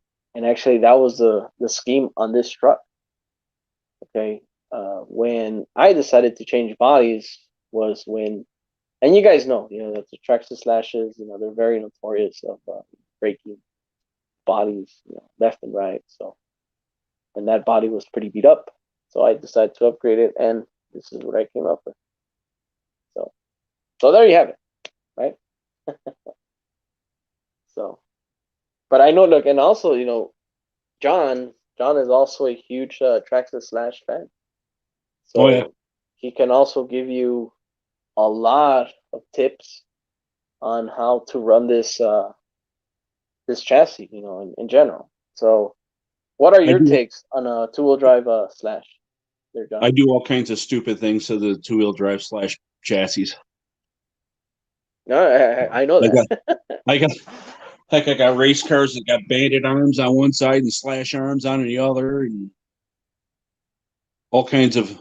actually, that was the scheme on this truck. Okay. When I decided to change bodies was when, and you guys know, that the Traxxas Slashes, they're very notorious of breaking bodies, left and right. So, and that body was pretty beat up. So I decided to upgrade it, and this is what I came up with. So there you have it, right? So, but I know, look, and also, John is also a huge Traxxas Slash fan. Oh yeah. So he can also give you a lot of tips on how to run this chassis, in general. So what are I your do takes on a two-wheel drive Slash there, John? I do all kinds of stupid things to the 2-wheel drive slash chassis. No, I know I got that. I got Heck, I got race cars that got banded arms on one side and slash arms on the other, and all kinds of.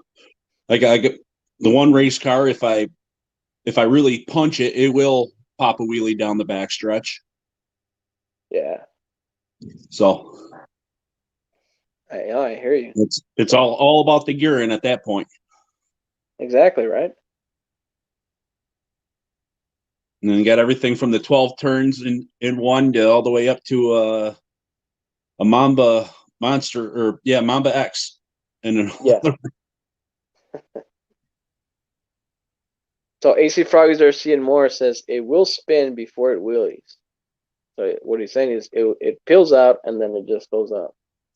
I get the one race car. If I really punch it, it will pop a wheelie down the backstretch. Yeah, So I hear you. it's So all about the gearing at that point. exactly right. And then you got everything from the 12 turns in one to all the way up to a Mamba monster or Mamba X. And Yeah. So AC Froggies R.C. and more says it will spin before it wheelies. So what he's saying is it peels out and then it just goes up.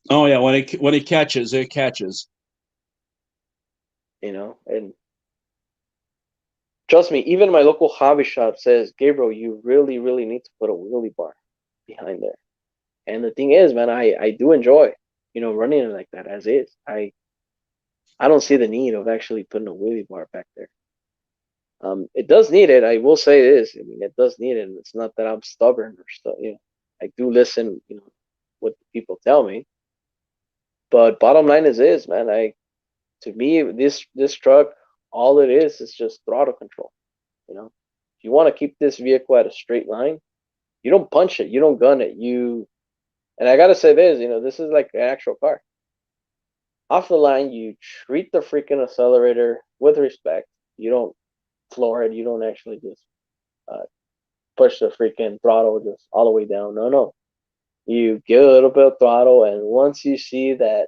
oh yeah, when it catches, it catches. And trust me, even my local hobby shop says, Gabriel, you really, really need to put a wheelie bar behind there. And the thing is, man, I do enjoy, running it like that as is. I don't see the need of actually putting a wheelie bar back there. It does need it. I will say this. I mean, it does need it. And it's not that I'm stubborn or stuff. I do listen, what people tell me. But bottom line is, man, to me, this truck, all it is just throttle control. If you want to keep this vehicle at a straight line, you don't punch it, you don't gun it, and I gotta say this, this is like an actual car. Off the line, you treat the freaking accelerator with respect. You don't floor it. You don't actually just uh, push the freaking throttle just all the way down. No, no. You give a little bit of throttle, and once you see that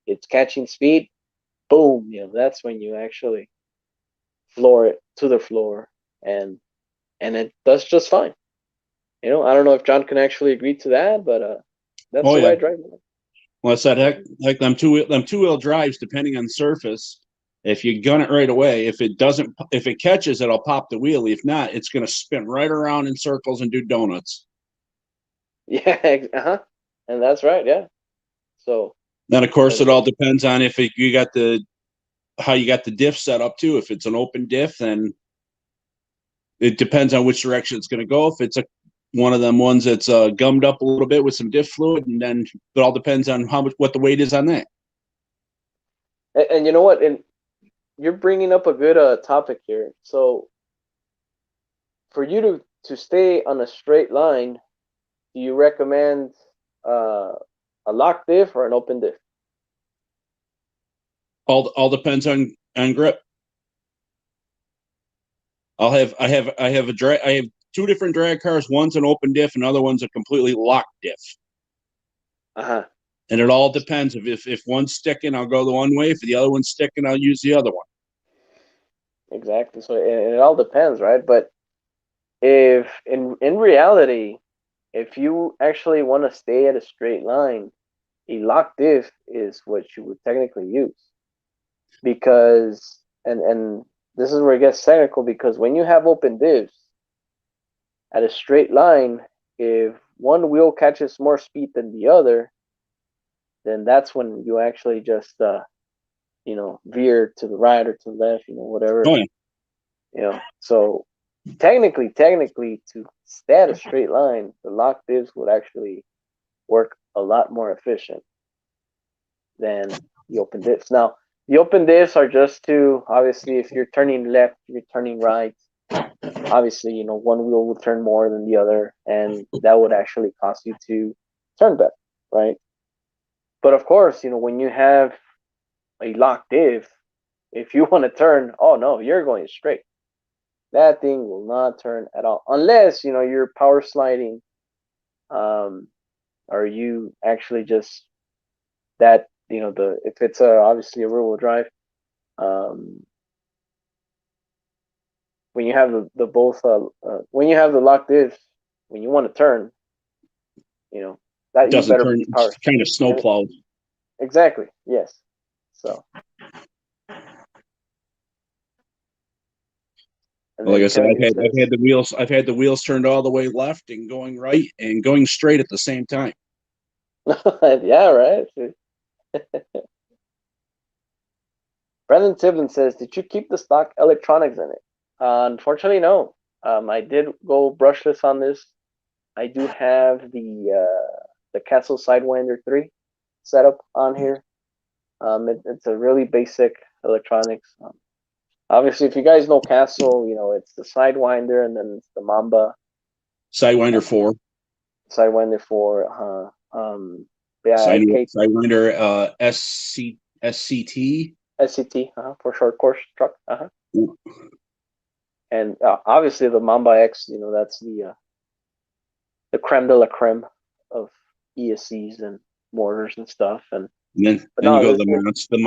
it's catching speed, boom, that's when you actually floor it to the floor, and it does just fine. I don't know if John can actually agree to that, but that's Oh the way yeah. I drive it. Well, I said heck them two-wheel drives, depending on surface. If you gun it right away, if it catches, it'll pop the wheelie. If not, it's going to spin right around in circles and do donuts. Yeah, and that's right. Yeah. So, Then, of course, and it all depends on if you got how you got the diff set up too. If it's an open diff, then it depends on which direction it's going to go. If it's one of them ones that's gummed up a little bit with some diff fluid, and then it all depends on what the weight is on that. and you know what? And you're bringing up a good topic here. So, for you to stay on a straight line, do you recommend uh, a lock diff or an open diff? All depends on grip. I have two different drag cars. One's an open diff, and other one's a completely locked diff. And it all depends. If one's sticking, I'll go the one way. If the other one's sticking, I'll use the other one. Exactly. So it all depends, right? But if in reality, if you actually want to stay at a straight line, a lock diff is what you would technically use, because and this is where it gets technical, because when you have open diffs at a straight line, if one wheel catches more speed than the other, then that's when you actually just veer to the right or to the left, whatever. Oh yeah. So technically to stay at a straight line, the lock diffs would actually work a lot more efficient than the open diffs. Now, the open diffs are just to, obviously, if you're turning left, you're turning right, obviously, one wheel will turn more than the other, and that would actually cause you to turn better, right? But of course, when you have a locked diff, if you want to turn, oh no, you're going straight. That thing will not turn at all, unless you're power sliding, Are you actually just that, if it's obviously a rear-wheel drive, um, when you have the both when you have the locked diff, when you want to turn, you know It that you doesn't better turn. be It's power. kind of And snowplowed. exactly, yes. So, and Well, like then I said, Kevin I've says, had the wheels. I've had the wheels turned all the way left and going right and going straight at the same time. yeah, right. Brendan Timblin says, "Did you keep the stock electronics in it?" Unfortunately, no. I did go brushless on this. I do have the Castle Sidewinder 3 setup on here. It's a really basic electronics. Obviously, if you guys know Castle, it's the Sidewinder and then it's the Mamba Sidewinder 4, Sidewinder 4. Yeah, FK Sidewinder SCT. SCT for short course truck. And obviously the Mamba X. That's the creme de la creme of ESCs and mortars and stuff. And But then you no, go this to the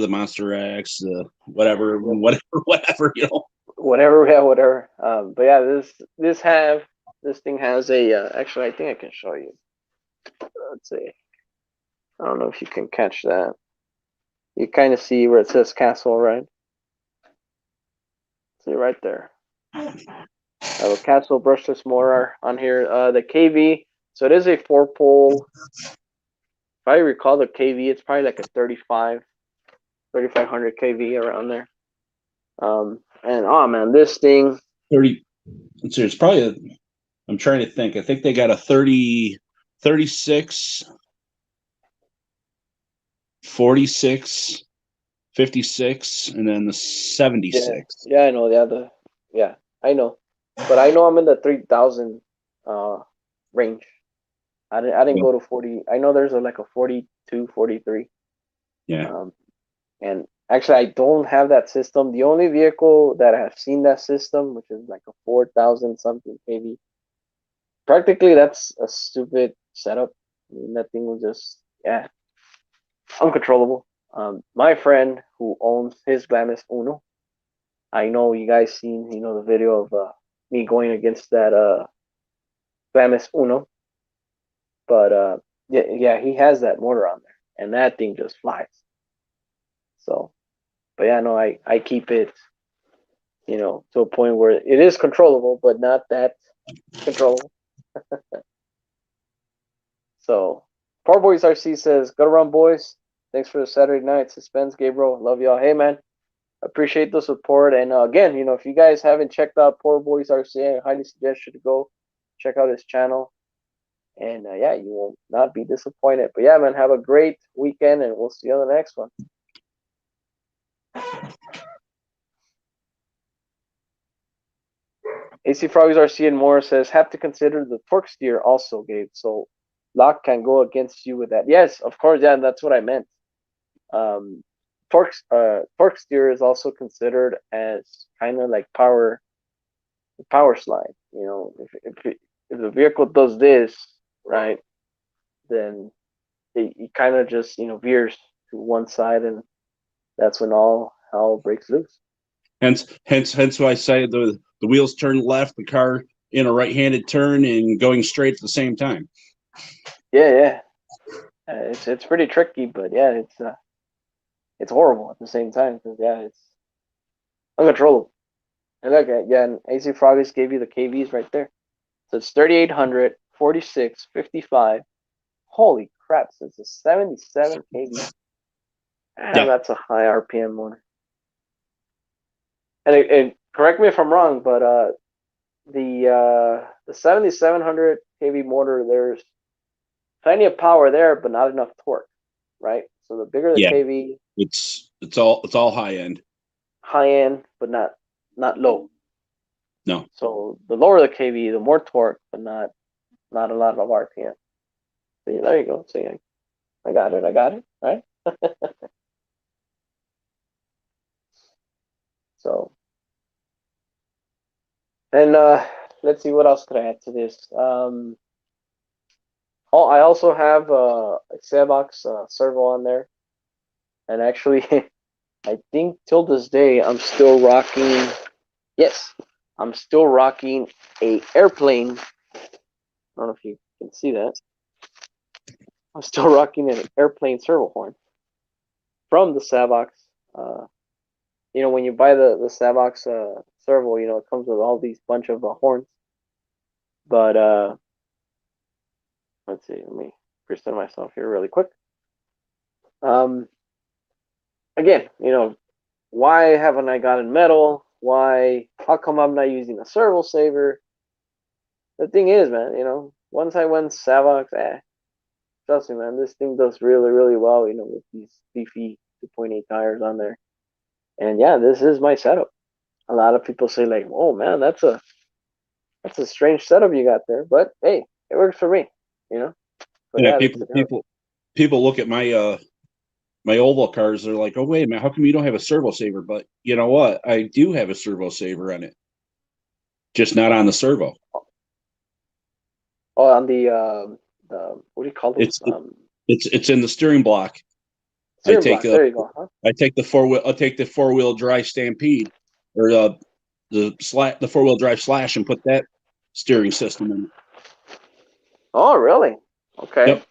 Monster X, whatever, yep, whatever, whatever, yeah, whatever. But yeah, this thing has a. Actually, I think I can show you. Let's see. I don't know if you can catch that. You kind of see where it says Castle, right? See right there. I have a Castle brushless motor on here. The KV. So it is a 4-pole. If I recall the KV, it's probably like a 3500 KV around there. And oh man, this thing. 30. So it's probably. I'm trying to think. I think they got a 30, 36, 46, 56, and then the Yeah, 76. yeah, I know. Yeah, I know. But I know I'm in the 3000 range. I didn't Yeah. go to 40. I know there's like a 42, 43. Yeah. Um, and actually, I don't have that system. The only vehicle that I have seen that system, which is like a 4000 something maybe. Practically, that's a stupid setup. I mean, that thing was just uncontrollable. My friend who owns his Glamis Uno, I know you guys seen the video of me going against that Glamis Uno, but yeah, he has that motor on there, and that thing just flies. So, but yeah, no, I keep it, to a point where it is controllable, but not that controllable. So, Poor Boys RC says, "Gotta run, boys. Thanks for the Saturday night suspense, Gabriel. Love y'all. Hey, man, appreciate the support. And again, if you guys haven't checked out Poor Boys RC, I highly suggest you to go check out his channel. And yeah, you will not be disappointed. But yeah, man, have a great weekend, and we'll see you on the next one." AC Froggies RC and more says, "Have to consider the torque steer also, Gabe. So lock can go against you with that." Yes, of course. Yeah, that's what I meant. Um, torque steer is also considered as kind of like power slide. If the vehicle does this right, then it kind of just veers to one side, and that's when all hell breaks loose. Hence why I say the wheels turn left, the car in a right-handed turn and going straight at the same time. Yeah. It's pretty tricky, but yeah, it's horrible at the same time because yeah, it's uncontrollable. And look at and AC Froggies gave you the KVs right there. So it's 3800, 46, 55. Holy crap! So it's a 77 kV. Yeah. That's a high RPM motor. And correct me if I'm wrong, but the 7700 kV motor, there's plenty of power there, but not enough torque, right? So the bigger the Yeah. kV, It's all high end. high end, but not low. No. So the lower the kV, the more torque, but not a lot of RPM. See, there you go. See, I got it, right? So, and let's see what else could I add to this. Oh, I also have a Xbox servo on there, and actually, I think till this day I'm still rocking. Yes, I'm still rocking a airplane. I don't know if you can see that. I'm still rocking an airplane servo horn from the Savox. Uh, when you buy the Savox servo, it comes with all these bunch of horns. But let's see, let me present myself here really quick. Um, Again, why haven't I gotten metal? Why? How come I'm not using a servo saver? The thing is, man, once I went Savox, trust me, man, this thing does really, really well. With these beefy 2.8 tires on there. And yeah, this is my setup. A lot of people say like, "Oh man, that's a strange setup you got there," but hey, it works for me. You know. So Yeah, yeah, people people look at my my oval cars. They're like, "Oh wait a minute, how come you don't have a servo saver?" But you know what? I do have a servo saver on it, just not on the servo. Oh, on the what do you call those? It's it's in the steering block. I Steering take block. a There you go. Huh? I take the I'll take the 4-wheel drive Stampede or the 4-wheel drive Slash and put that steering system in it. Oh, really? Okay. Yep.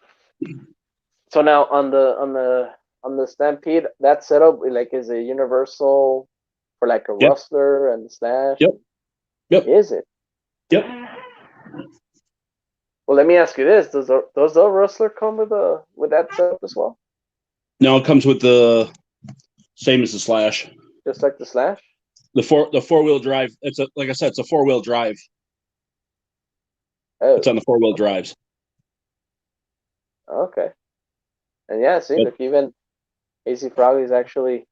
So now on the Stampede, that setup like is a universal for like a Yep. rustler and slash. Yep. Yep. Is it? Yep. Well, let me ask you this: does the rustler come with that setup as well, No, it comes with the same as the Slash. just like the slash? The 4-wheel drive. It's a like I said, it's a 4-wheel drive. It's Oh, on the 4-wheel okay, drives. okay. And yeah, see, But look, even AC Frog is actually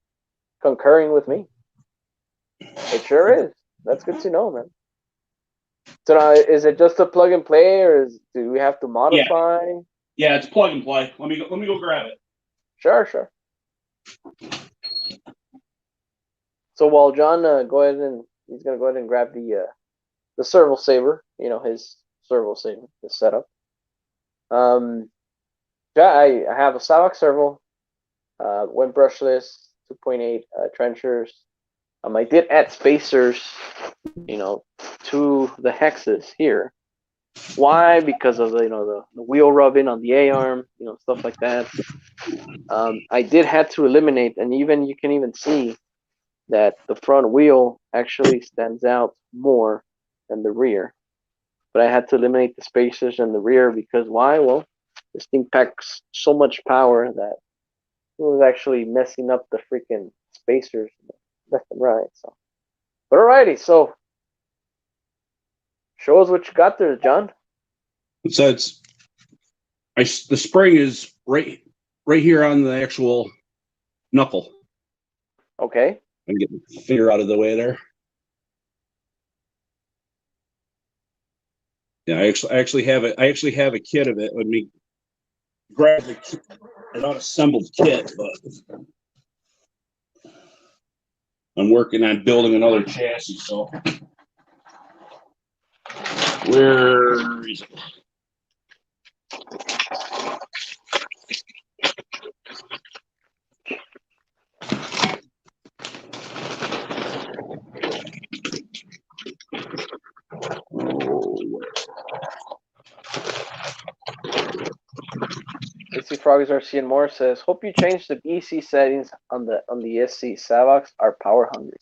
concurring with me. It sure is. That's good to know, man. So now, is it just a plug and play, or do we have to yeah, modify? yeah, it's plug and play. Let me go grab it. Sure, sure. So while John he's gonna go ahead and grab the servo saver, his servo saver, his setup. Um, yeah, I have a Savox servo, went brushless, 2.8 trenchers. I did add spacers, to the hexes here. Why? Because of the wheel rubbing on the A arm, stuff like that. I did have to eliminate, and even you can even see that the front wheel actually stands out more than the rear. But I had to eliminate the spacers in the rear because why? Well, this thing packs so much power that it was actually messing up the freaking spacers left and right. So, but alrighty, so show us what you got there, John. So the spring is right here on the actual knuckle. Okay. I can get my finger out of the way there. Yeah, I actually have a kit of it. Let me grab an unassembled kit, but I'm working on building another chassis. So where is it? AC Frog R.C. and more says, hope you changed the BC settings on the SC. Savox are power hungry.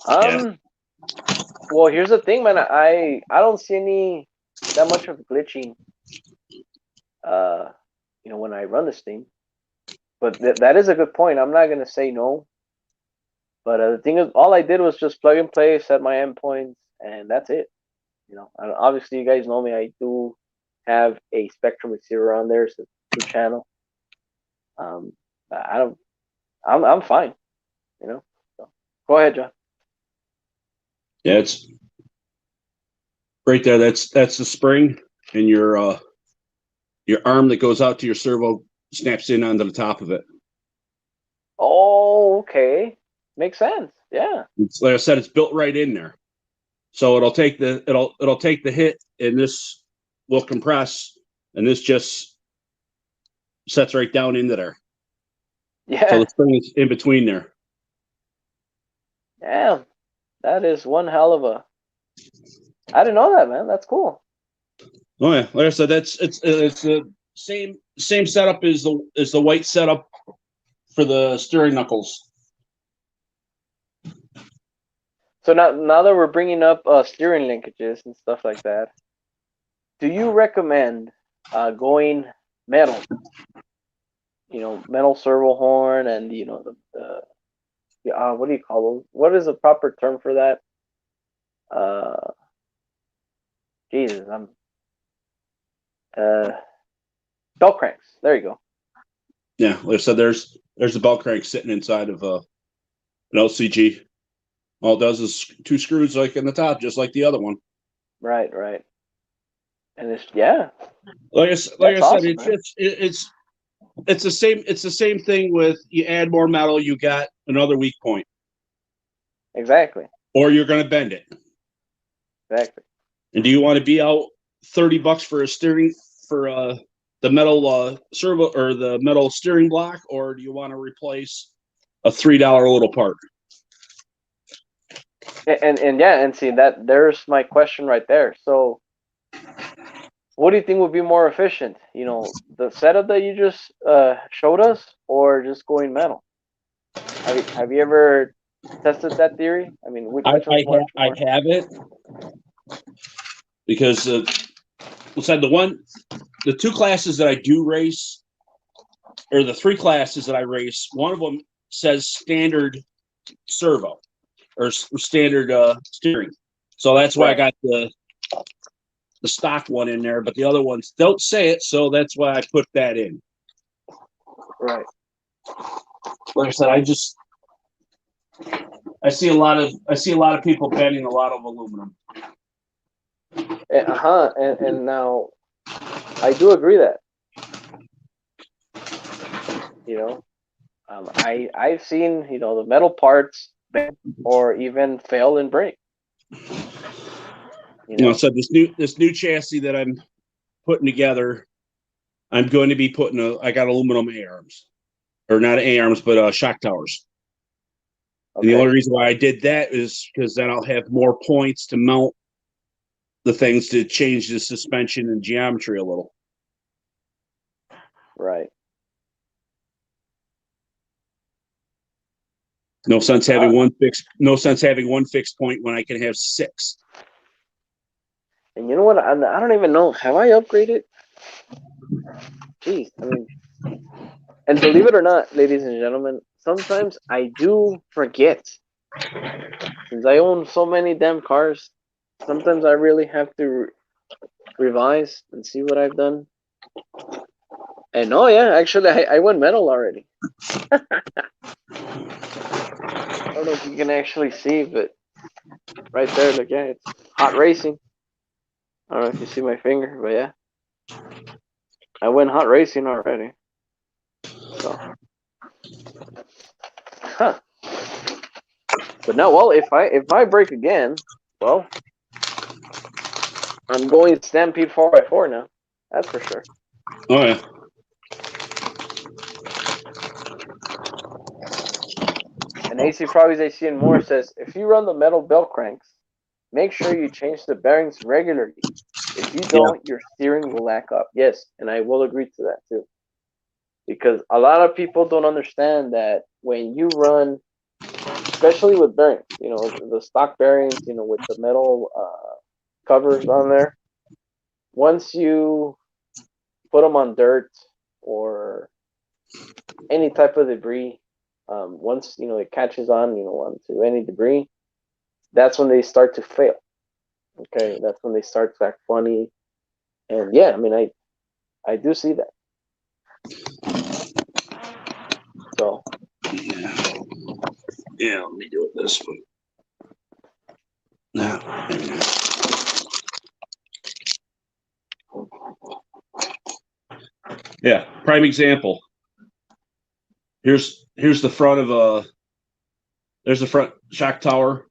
Yeah. Well, here's the thing, man. I don't see any that much of glitching. When I run this thing, but that is a good point. I'm not gonna say no, but the thing is, all I did was just plug and play, set my endpoints, and that's it. Obviously, you guys know me. I do have a Spectrum receiver on there, so 2 channel. Um, I don't. I'm fine. So, go ahead, John. Yeah, it's right there. That's the spring, and your arm that goes out to your servo snaps in onto the top of it. Oh, okay. Makes sense. Yeah. It's, like I said, it's built right in there. So it'll take the hit, and this will compress and this just sets right down into there. Yeah. So the spring is in between there. Yeah. That is one hell of a. I didn't know that, man. That's cool. Oh yeah, like I said, it's the same setup as the white setup for the steering knuckles. So now that we're bringing up steering linkages and stuff like that, do you recommend going metal? You know, metal servo horn, and you know what do you call those? What is the proper term for that? Jesus, I'm bell cranks. There you go. Yeah, like I said, there's the bell crank sitting inside of an LCG. All it does is 2 screws like in the top, just like the other one. Right. And it's yeah. Like I said, Awesome, it's just it's the same thing with you add more metal, you got another weak point. Exactly. Or you're going to bend it. Exactly. And do you want to be out $30 for a steering for the metal servo or the metal steering block, or do you want to replace a $3 little part? And yeah, and see that there's my question right there. So, what do you think would be more efficient? You know, the setup that you just showed us, or just going metal? Have you ever tested that theory? I mean, which one's more? I have it because the 2 classes that I do race, or the 3 classes that I race, one of them says standard servo or standard steering. So that's why I got the stock one in there, but the other ones don't say it, so that's why I put that in. Right. Like I said, I see a lot of people bending a lot of aluminum. And now I do agree that, you know, I've seen, you know, the metal parts bend or even fail and break. You know, so this new chassis that I'm putting together, I'm going to be putting I got aluminum A-arms, or not A-arms, but shock towers. Okay. And the only reason why I did that is because then I'll have more points to mount the things to change the suspension and geometry a little. Right. No sense having one fixed point when I can have 6. And you know what? I don't even know. Have I upgraded? Jeez, I mean, and believe it or not, ladies and gentlemen, sometimes I do forget. Since I own so many damn cars, sometimes I really have to revise and see what I've done. And oh yeah, actually I went metal already. I don't know if you can actually see, but right there, look, yeah, it's hot racing. I don't know if you see my finger, but yeah, I went hot racing already. So, huh? But no, well, if I break again, well, I'm going Stampede 4x4 now. That's for sure. Oh yeah. And AC Froggies AC and More says, if you run the metal bell cranks, make sure you change the bearings regularly. If you don't, your steering will lack up. Yes, and I will agree to that too. Because a lot of people don't understand that when you run, especially with bearings, you know, the stock bearings, you know, with the metal covers on there, once you put them on dirt or any type of debris, once, you know, it catches on, you know, onto any debris, that's when they start to fail. Okay, that's when they start to act funny. And yeah, I mean, I do see that. So yeah, let me do it this way. Now, yeah, prime example. Here's the front of there's the front shock tower.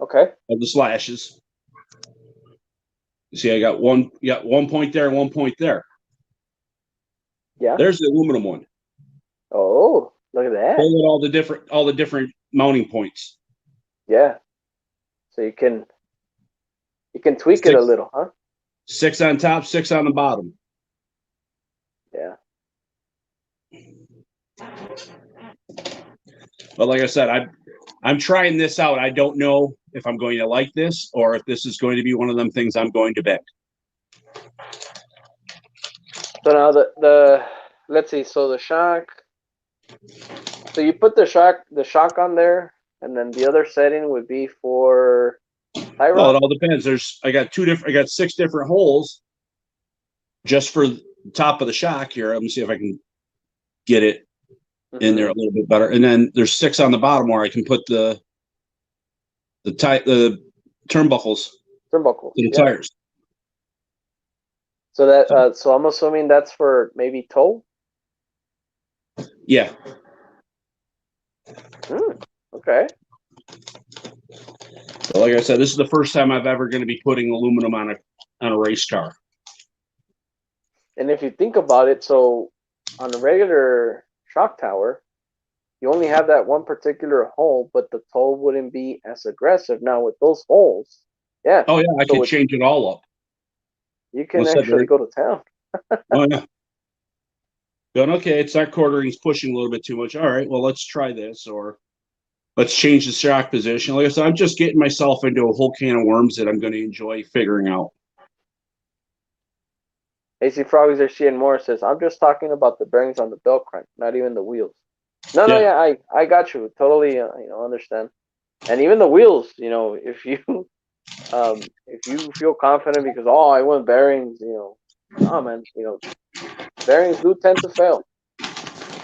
Okay. Of the slashes. You see, I got one. You got 1 point there and 1 point there. Yeah. There's the aluminum one. Oh, look at that. Pull at all the different mounting points. Yeah. So you can tweak it a little, huh? 6 on top, 6 on the bottom. Yeah. But like I said, I'm trying this out. I don't know if I'm going to like this or if this is going to be one of them things I'm going to bet. So now the let's see. So the shock. So you put the shock on there, and then the other setting would be for tie Well, it rod. all depends. I got 6 different holes just for the top of the shock here. Let me see if I can get it in there a little bit better. And then there's 6 on the bottom where I can put the turnbuckles Turnbuckle. to the Yeah. tires. So that so I'm assuming that's for maybe toe. Yeah. Okay. So like I said, this is the first time I've ever going to be putting aluminum on a race car. And if you think about it, so on a regular shock tower, you only have that one particular hole, but the toe wouldn't be as aggressive. Now with those holes, yeah. Oh yeah, I so can change it all up. You can actually go to town. Oh yeah. Going, okay, it's not quartering, it's pushing a little bit too much. All right, well, let's try this, or let's change the shock position. Like I said, I'm just getting myself into a whole can of worms that I'm going to enjoy figuring out. AC Froggies are seeing more says, I'm just talking about the bearings on the belt crank, not even the wheels. No, yeah, I got you. Totally, understand. And even the wheels, if you feel confident because I want bearings, oh man, bearings do tend to fail.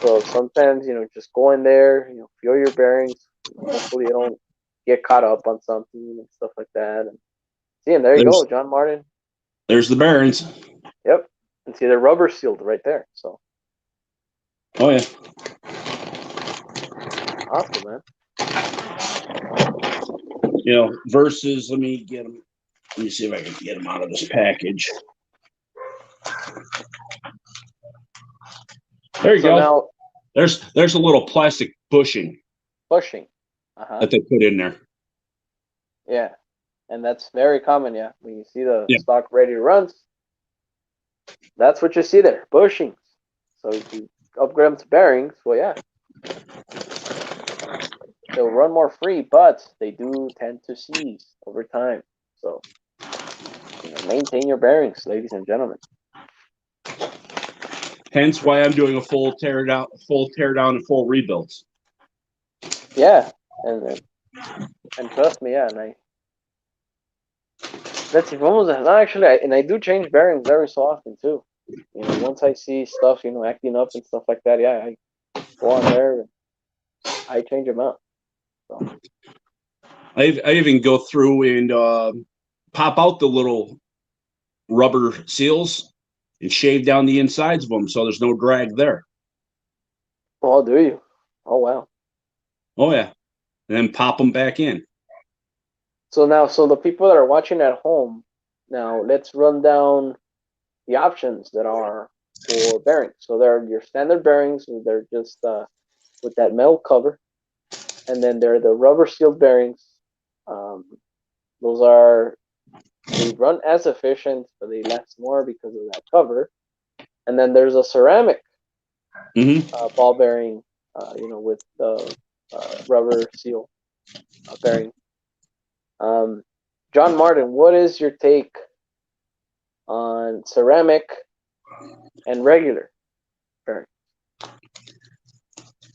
So sometimes, just go in there, feel your bearings. Hopefully you don't get caught up on something and stuff like that. And see, and there you go, John Martin. There's the bearings. Yep. And see, they're rubber sealed right there. So. Oh yeah. Awesome, man. Versus, let me get them. Let me see if I can get them out of this package. There you go. Now, there's a little plastic bushing. Bushing. That they put in there. Yeah. And that's very common, yeah. When you see the stock ready to run, that's what you see there, bushings. So if you upgrade them to bearings, well, yeah. They'll run more free, but they do tend to seize over time. So, maintain your bearings, ladies and gentlemen. Hence why I'm doing a full tear down, and full rebuilds. Yeah, and trust me, yeah, and that's when was that? No, actually, I do change bearings very so often too. Once I see stuff, acting up and stuff like that, yeah, I go on there and I change them out. So. I even go through and pop out the little rubber seals and shave down the insides of them so there's no drag there. Oh, do you? Oh, wow. Oh, yeah. And then pop them back in. So the people that are watching at home, now let's run down the options that are for bearings. So there are your standard bearings, they're just with that metal cover. And then there are the rubber sealed bearings. They run as efficient, but they last more because of that cover. And then there's a ceramic ball bearing, with the rubber seal bearing. John Martin, what is your take on ceramic and regular bearing?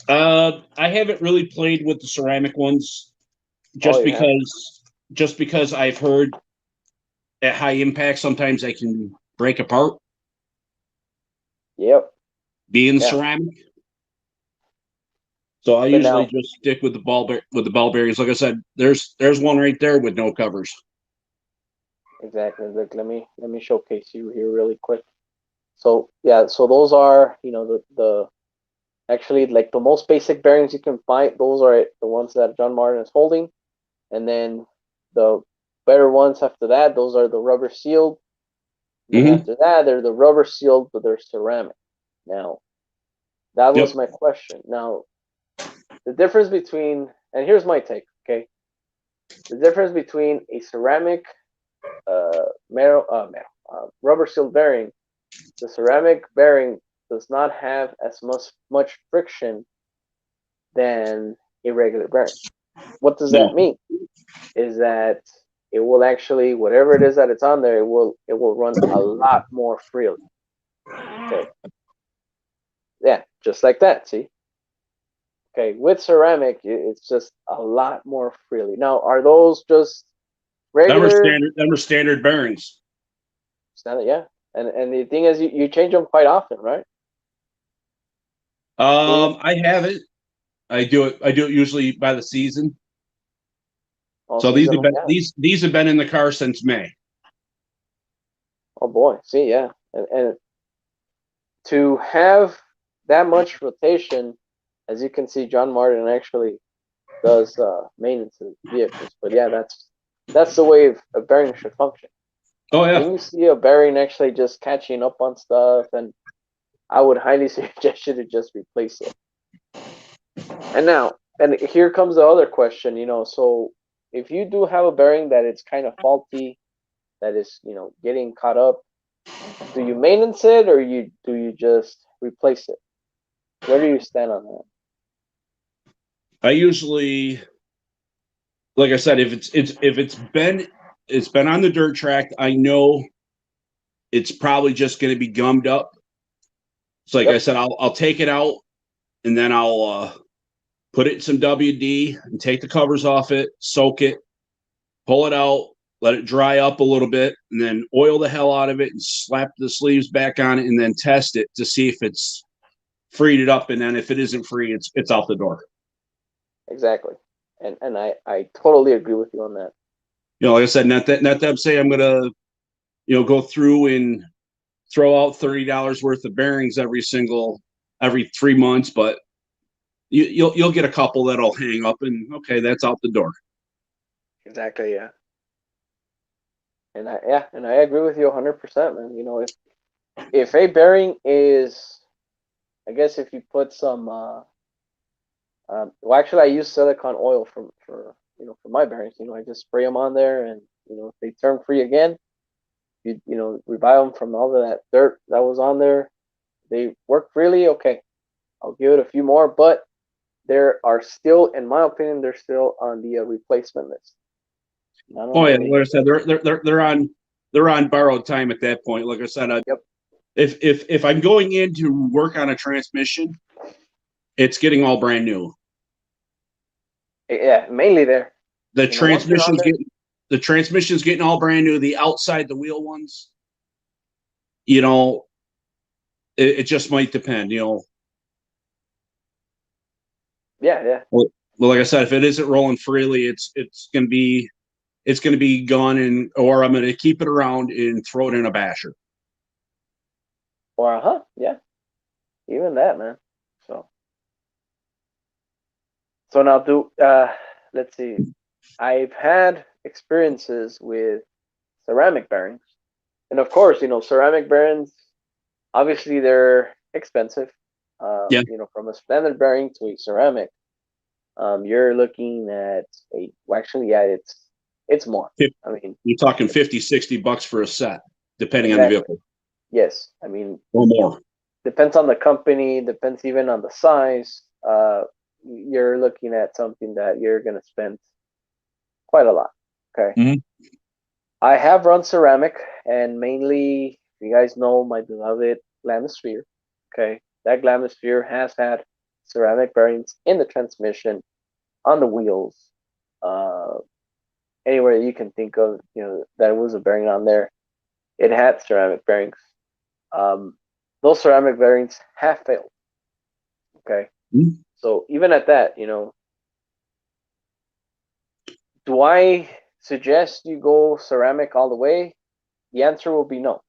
I haven't really played with the ceramic ones, just because I've heard at high impact sometimes they can break apart. Yep. Being ceramic. So I usually just stick with the ball bearings. Like I said, there's one right there with no covers. Exactly. Look, let me showcase you here really quick. So yeah, so those are the actually like the most basic bearings you can find. Those are the ones that John Martin is holding, and then the better ones after that, those are the rubber sealed. Then after that, they're the rubber sealed, but they're ceramic. Now, that was my question. Now, the difference between, and here's my take, okay? The difference between a ceramic rubber sealed bearing, the ceramic bearing does not have as much friction than a regular bearing. What does that mean? Is that it will actually, whatever it is that it's on there, it will run a lot more freely. Okay. Yeah, just like that. See. Okay, with ceramic, it's just a lot more freely. Now, are those just regular? Them are standard bearings. Standard, yeah. And the thing is, you change them quite often, right? I haven't. I do it usually by the season. So these have been in the car since May. Oh boy, see, yeah, and to have that much rotation, as you can see, John Martin actually does maintenance of vehicles. But yeah, that's the way a bearing should function. Oh yeah. When you see a bearing actually just catching up on stuff, and I would highly suggest you to just replace it. And here comes the other question, so if you do have a bearing that it's kind of faulty, that is, getting caught up, do you maintenance it or do you just replace it? Where do you stand on that? I usually, like I said, if it's been on the dirt track, I know it's probably just going to be gummed up. So like I said, I'll take it out and then I'll put it in some WD and take the covers off it, soak it, pull it out, let it dry up a little bit, and then oil the hell out of it and slap the sleeves back on it and then test it to see if it's freed it up. And then if it isn't free, it's out the door. Exactly. And I totally agree with you on that. Like I said, not that I'm saying I'm gonna, go through and throw out $30 worth of bearings every 3 months, but you'll get a couple that'll hang up and okay, that's out the door. Exactly, yeah. And I agree with you 100%, man. If a bearing is, I guess if you put some well, actually I use silicone oil for my bearings. I just spray them on there, and if they turn free again, revive them from all of that dirt that was on there. They work freely, okay. I'll give it a few more, but there are still, in my opinion, they're still on the replacement list. Oh yeah, like I said, they're on borrowed time at that point. Like I said, if I'm going in to work on a transmission, it's getting all brand new. Yeah, mainly there. The transmission's getting all brand new. The outside the wheel ones, it just might depend. Yeah. Well, like I said, if it isn't rolling freely, it's gonna be gone, or I'm gonna keep it around and throw it in a basher. Or yeah, even that, man. So now let's see. I've had experiences with ceramic bearings, and of course, ceramic bearings. Obviously, they're expensive. Yeah. From a standard bearing to a ceramic, you're looking at it's more. I mean, you're talking $50-$60 for a set, depending on the vehicle. Yes, I mean, or more. Depends on the company. Depends even on the size. You're looking at something that you're gonna spend quite a lot. Okay. Mm-hmm. I have run ceramic, and mainly, you guys know my beloved Glamisphere. Okay, that Glamisphere has had ceramic bearings in the transmission, on the wheels, anywhere you can think of. That was a bearing on there. It had ceramic bearings. Those ceramic bearings have failed. Okay, so even at that, do I suggest you go ceramic all the way? The answer will be no.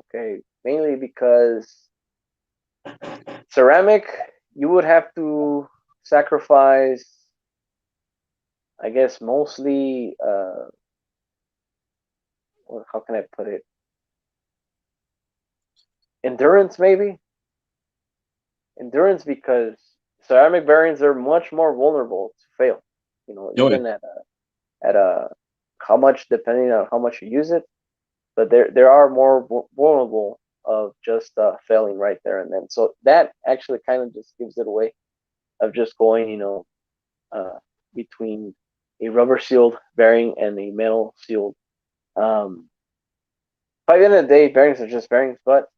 Okay, mainly because ceramic, you would have to sacrifice, I guess, mostly, how can I put it? Endurance, maybe. Endurance, because ceramic bearings are much more vulnerable to fail. You know, Oh, yeah. even at a how much, depending on how much you use it, but there are more vulnerable of just failing right there and then. So that actually kind of just gives it away of just going, uh, between a rubber sealed bearing and a metal sealed. Um, by the end of the day, bearings are just bearings, but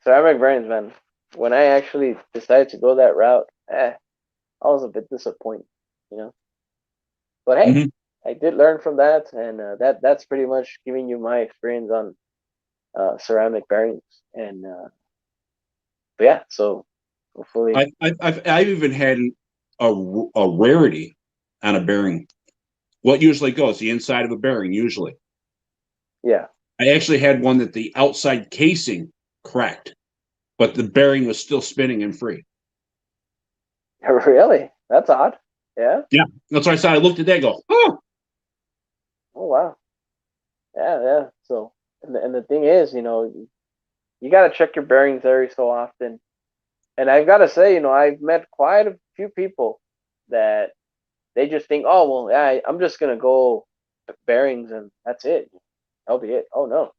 ceramic bearings, man. When I actually decided to go that route, I was a bit disappointed, you know. But hey, Mm-hmm. I did learn from that, and that's pretty much giving you my experience on ceramic bearings. And but yeah, so hopefully, I've even had a rarity on a bearing. What usually goes the inside of a bearing usually. yeah. I actually had one that the outside casing cracked, but the bearing was still spinning and free. Really? That's odd. Yeah. Yeah, that's why I said I looked at that. And go, oh, Oh wow. Yeah, yeah. So and the thing is, you got to check your bearings every so often. And I've got to say, I've met quite a few people that they just think, oh well, yeah, I'm just gonna go bearings and that's it. That'll be it. Oh no,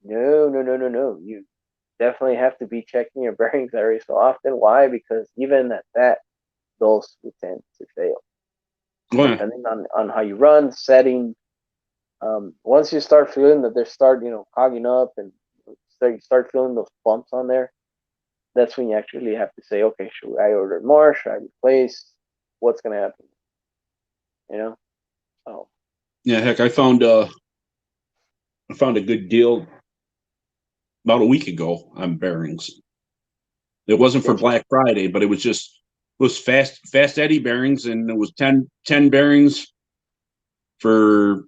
no, no, no, no, no. You definitely have to be checking your bearings every so often. Why? Because even at that, those will tend to fail, well, depending on how you run, setting. Once you start feeling that they start, cogging up and you start feeling those bumps on there, that's when you actually have to say, okay, should I order more? Should I replace? What's gonna happen? You know? Oh, yeah. Heck, I found a good deal about a week ago on bearings. It wasn't for did you? Black Friday, but it was fast eddy bearings, and it was 10 bearings for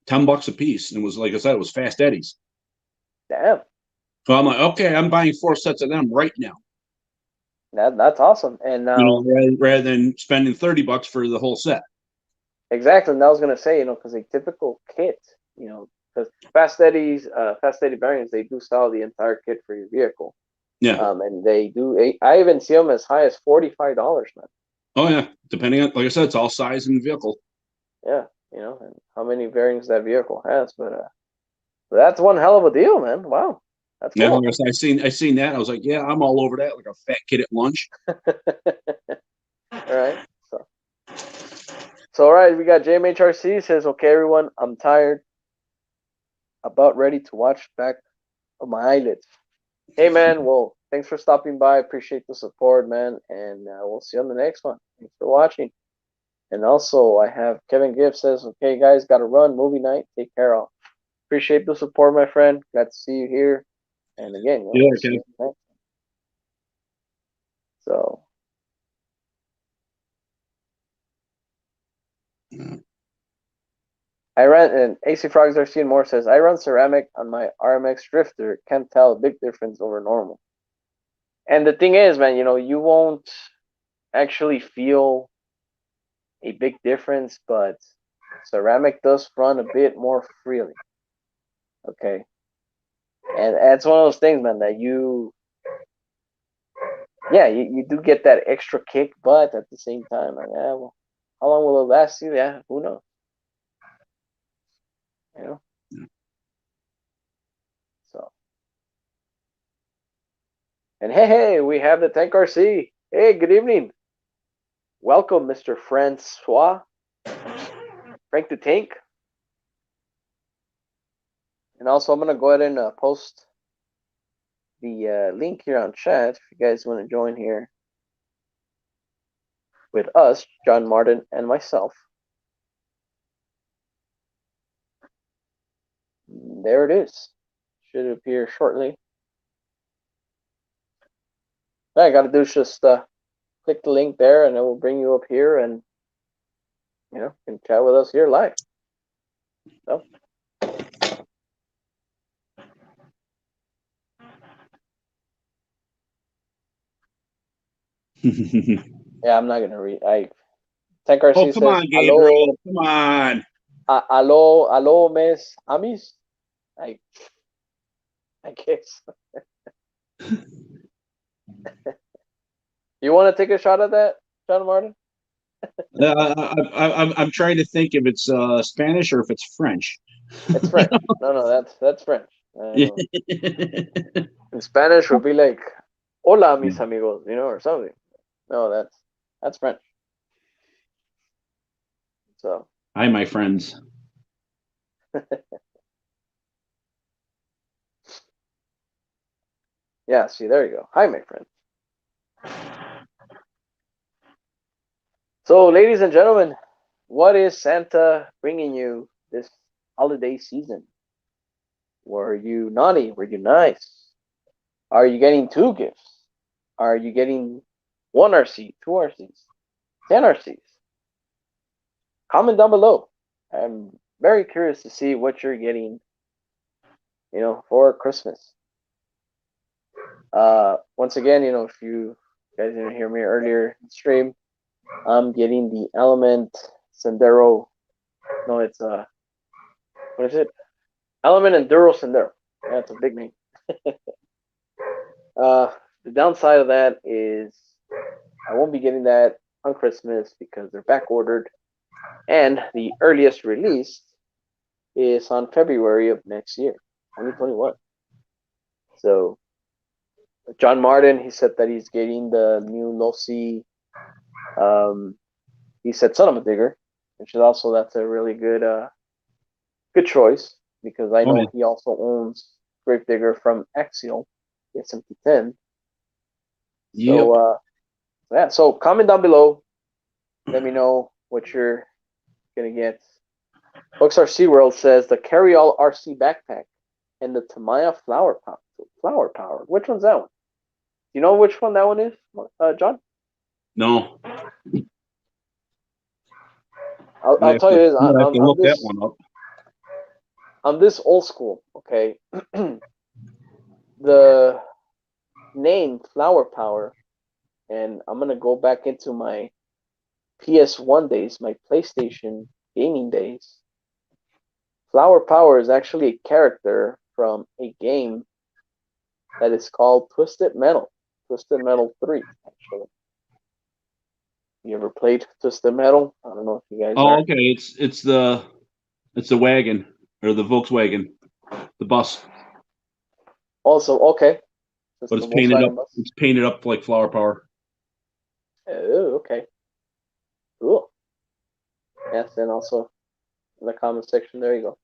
$10 a piece. And it was like I said, it was fast eddies. Damn, So I'm like, okay, I'm buying 4 sets of them right now. that's awesome. And You know, now, rather than spending $30 for the whole set. exactly, and I was gonna say, because a typical kit, because Fast Eddie bearings, they do sell the entire kit for your vehicle. Yeah. And they do. I even see them as high as $45, man. Oh yeah. Depending on, like I said, it's all size and vehicle. Yeah, and how many bearings that vehicle has, but that's one hell of a deal, man. Wow, that's Yeah, cool. like I said, I seen that. I was like, yeah, I'm all over that, like a fat kid at lunch. All right, so all right, we got JMHRC says, okay, everyone, I'm tired, about ready to watch back of my eyelids. Hey, man, well, thanks for stopping by. Appreciate the support, man, and we'll see you on the next one. Thanks for watching. And also, I have Kevin Gibbs says, okay, guys, got to run. Movie night. Take care all. Appreciate the support, my friend. Glad to see you here. And again, Yeah, we'll see okay. you next. So, I run, and AC Frogs R.C. and more says, I run ceramic on my RMX Drifter. Can't tell a big difference over normal. And the thing is, man, you won't actually feel a big difference, but ceramic does run a bit more freely. Okay. And it's one of those things, man, that yeah, you do get that extra kick, but at the same time, like, yeah, well, how long will it last you? Yeah, who knows? You know? So, and hey, we have the Tank RC. Hey, good evening. Welcome, Mr. Francois. Frank the Tank. And also, I'm going to go ahead and post the link here on chat if you guys want to join here with us, John Martin, and myself. There it is. Should appear shortly. All I got to do is just click the link there, and it will bring you up here, and you can chat with us here live. So. Yeah, I'm not gonna read. Tank Oh, RC come says, on, "Hello, Gabriel. Come on. hello, hello, Miss Amis." Like, I guess. You want to take a shot at that, John Martin? I'm trying to think if it's Spanish or if it's French. It's French. No, that's French. Yeah. In Spanish would be like "Hola, mis amigos," or something. No, that's French. So. Hi, my friends. Yeah, see, there you go. Hi, my friend. So, ladies and gentlemen, what is Santa bringing you this holiday season? Were you naughty? Were you nice? Are you getting 2 gifts? Are you getting 1 RC, 2 RCs, 10 RCs? Comment down below. I'm very curious to see what you're getting, for Christmas. Once again, if you guys didn't hear me earlier in the stream, I'm getting the Element Sendero. No, it's what is it? Element Enduro Sendero. That's a big name. The downside of that is I won't be getting that on Christmas because they're back ordered, and the earliest release is on February of next year, 2021. So, John Martin, he said that he's getting the new Losi. He said Son of a Digger, which is also that's a really good choice because I know he also owns Gravedigger from Axial, the SMT10. So, yeah. So comment down below. Let me know what you're gonna get. FROG R.C World says the Carryall RC backpack and the Tamaya flower power. Flower power. Which one's that one? Do you know which one that one is, John? No. I'll tell you this. I have to look that one up. I'm this old school. Okay. The name Flower Power, and I'm gonna go back into my PS1 days, my PlayStation gaming days. Flower Power is actually a character from a game that is called Twisted Metal 3, actually. You ever played Twisted Metal? I don't know if you guys are. Okay. It's the wagon or the Volkswagen, the bus. Also, okay. But it's painted up. It's painted up like Flower Power. Oh, okay. Cool. Yes, and also in the comment section, there you go.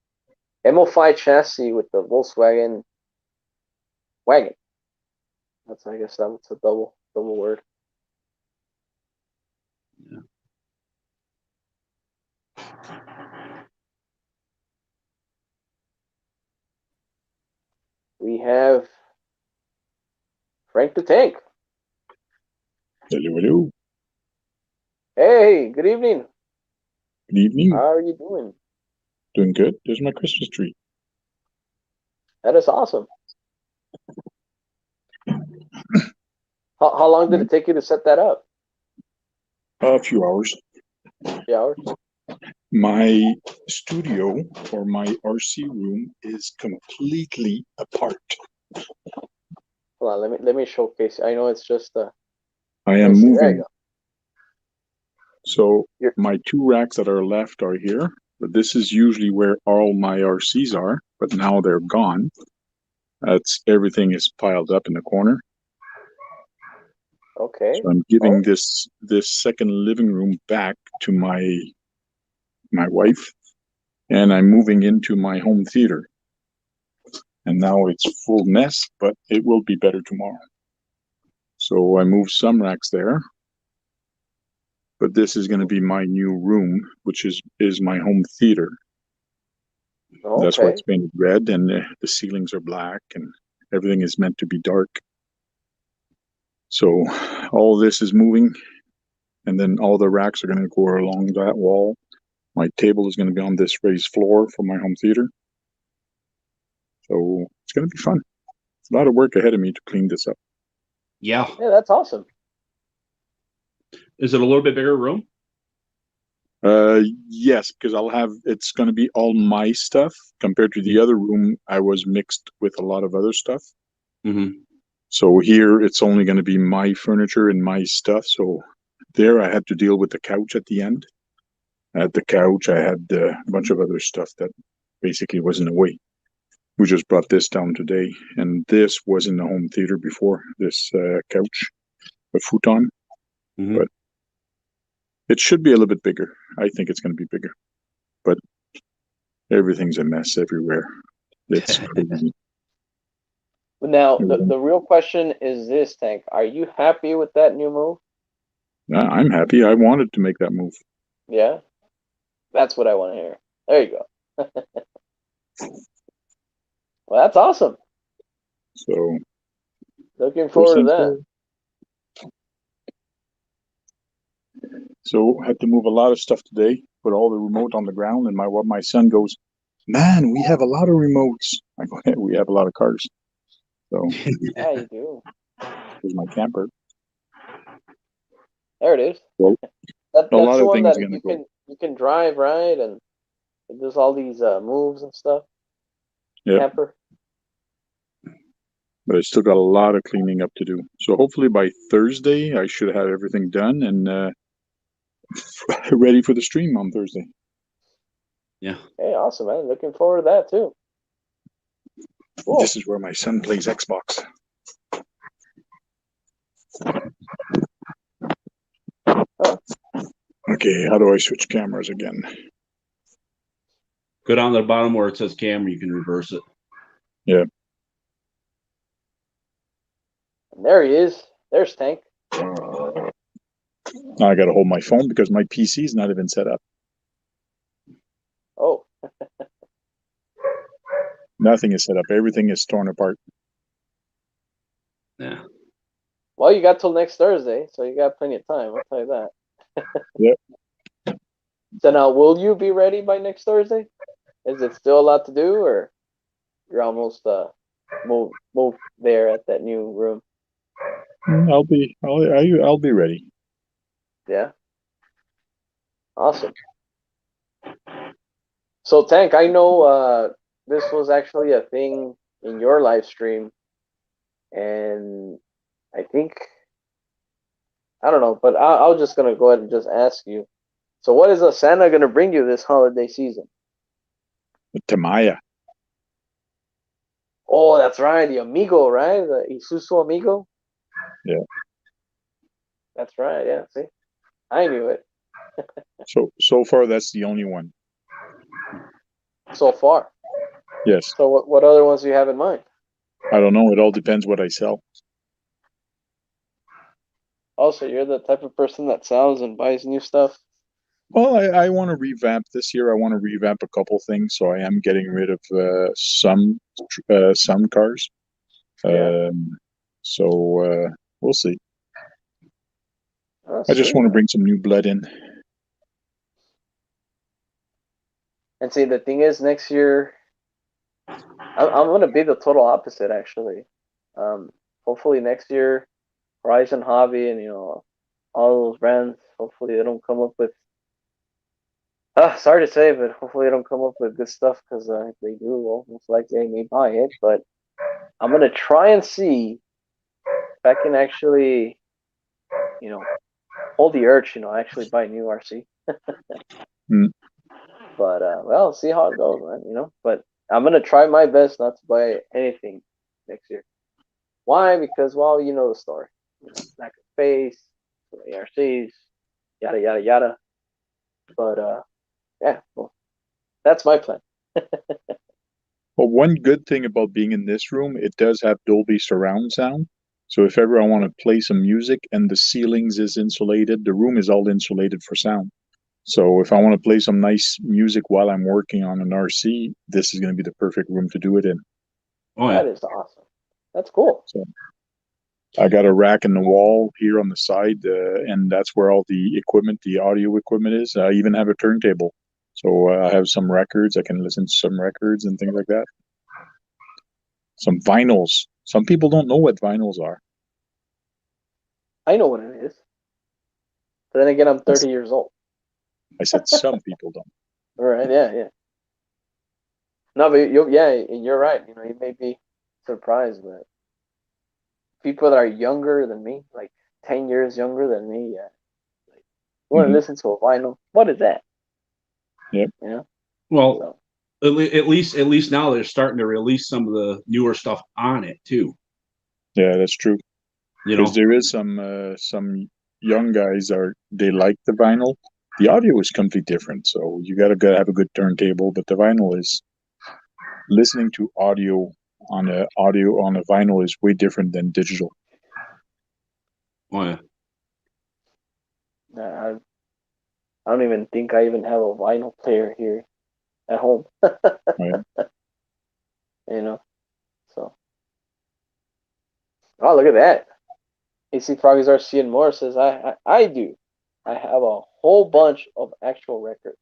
MO5 chassis with the Volkswagen wagon. I guess that's a double word. Yeah. We have Frank the Tank. Hello. Hey, good evening. Good evening. How are you doing? Doing good. There's my Christmas tree. That is awesome. How long did it take you to set that up? A few hours. Few hours. My studio or my RC room is completely apart. Hold on, let me showcase. I know it's just I am moving. moving. So my 2 racks that are left are here, but this is usually where all my RCs are, but now they're gone. Everything is piled up in the corner. Okay. So I'm giving this second living room back to my wife, and I'm moving into my home theater. And now it's full mess, but it will be better tomorrow. So I moved some racks there, but this is going to be my new room, which is my home theater. Okay. That's why it's painted red, and the ceilings are black, and everything is meant to be dark. So all this is moving, and then all the racks are going to go along that wall. My table is going to be on this raised floor for my home theater. So it's going to be fun. It's a lot of work ahead of me to clean this up. Yeah. Yeah, that's awesome. Is it a little bit bigger room? Yes, because it's going to be all my stuff compared to the other room. I was mixed with a lot of other stuff. Mm-hmm. So here it's only going to be my furniture and my stuff. So there I had to deal with the couch at the end. At the couch, I had a bunch of other stuff that basically was in the way. We just brought this down today, and this was in the home theater before, this couch, a futon. Mm-hmm. But it should be a little bit bigger. I think it's going to be bigger. But everything's a mess everywhere. It's crazy. Now, the real question is this, Tank. Are you happy with that new move? I'm happy. I wanted to make that move. Yeah? That's what I want to hear. There you go. Well, that's awesome. So Looking forward to that. So had to move a lot of stuff today, put all the remote on the ground, and my son goes, "Man, we have a lot of remotes." I go, "Yeah, we have a lot of cars." So Yeah, you do. here's my camper. There it is. Well, That's a lot the of one things that gonna go. you can drive, right? And it does all these moves and stuff. Yeah, Camper. but I still got a lot of cleaning up to do. So hopefully by Thursday I should have everything done and ready for the stream on Thursday. Yeah. Hey, awesome, man. Looking forward to that too. Cool. This is where my son plays Xbox. Oh. Okay, how do I switch cameras again? Go down to the bottom where it says camera, you can reverse it. Yeah. And there he is. There's Tank. Now I got to hold my phone because my PC is not even set up. Oh. Nothing is set up. Everything is torn apart. Yeah. Well, you got till next Thursday, so you got plenty of time. I'll tell you that. Yep. So now, will you be ready by next Thursday? Is it still a lot to do, or you're almost moved there at that new room? I'll be ready. Yeah. Awesome. So Tank, I know this was actually a thing in your live stream, and I think I don't know, but I was just gonna go ahead and just ask you. So, what is a Santa gonna bring you this holiday season? Tamaya. Oh, that's right, the Amigo, right? The Isuzu Amigo. Yeah. That's right. Yeah. See, I knew it So far that's the only one. so far. Yes. So, what other ones do you have in mind? I don't know. It all depends what I sell. Also, you're the type of person that sells and buys new stuff. Well, I want to revamp this year. I want to revamp a couple things, so I am getting rid of some cars. Yeah. So we'll see. Oh, I just sweet, want to man. bring some new blood in. And see, the thing is, next year, I'm gonna be the total opposite, actually. Hopefully next year, Horizon Hobby and all those brands. Hopefully they don't come up with. Sorry to say, but hopefully they don't come up with good stuff because if they do, well, most likely I may buy it. But I'm gonna try and see if I can actually, hold the urge, actually buy a new RC. Mm. But well, see how it goes, man. But I'm gonna try my best not to buy anything next year. Why? Because well, you know the story. Lack of space, ARCs, yada yada yada. But yeah, well, that's my plan. Well, one good thing about being in this room, it does have Dolby surround sound. So if ever I want to play some music and the ceilings is insulated, the room is all insulated for sound. So if I want to play some nice music while I'm working on an RC, this is going to be the perfect room to do it in. Oh yeah. That is awesome. That's cool. So I got a rack in the wall here on the side, and that's where all the equipment, the audio equipment is. I even have a turntable. So I have some records. I can listen to some records and things like that. Some vinyls. Some people don't know what vinyls are. I know what it is. But then again, I'm 30 years old. I said some people don't. All right, yeah. No, but you're right. You know, you may be surprised, but people that are younger than me, like 10 years younger than me, yeah, like, you want to listen to a vinyl? What is that? Yep. You know. Well, so. at least now they're starting to release some of the newer stuff on it too. Yeah, that's true. You know, because there is some young guys they like the vinyl. The audio is completely different, so you gotta have a good turntable. But the vinyl is listening to audio on a vinyl is way different than digital. oh yeah. I don't even think I even have a vinyl player here at home. Right? You know, so. Oh, look at that. AC Frog R.C. and more says, I do. I have a whole bunch of actual records.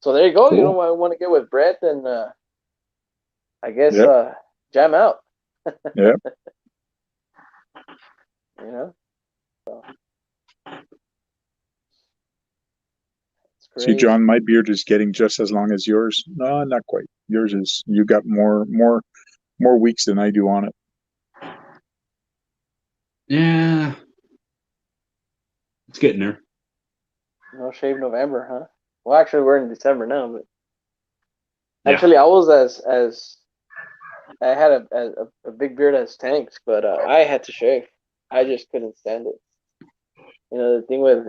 So there you go. Cool. You know, I want to get with Brett and I guess Yep. jam out. Yeah. You know, so it's See, crazy. John, my beard is getting just as long as yours. No, not quite. Yours is you got more weeks than I do on it. Yeah. It's getting there. No shave November, huh? Well, actually, we're in December now, but Yeah. actually, I was as I had a big beard as Tank's, but I had to shave. I just couldn't stand it. You know, the thing with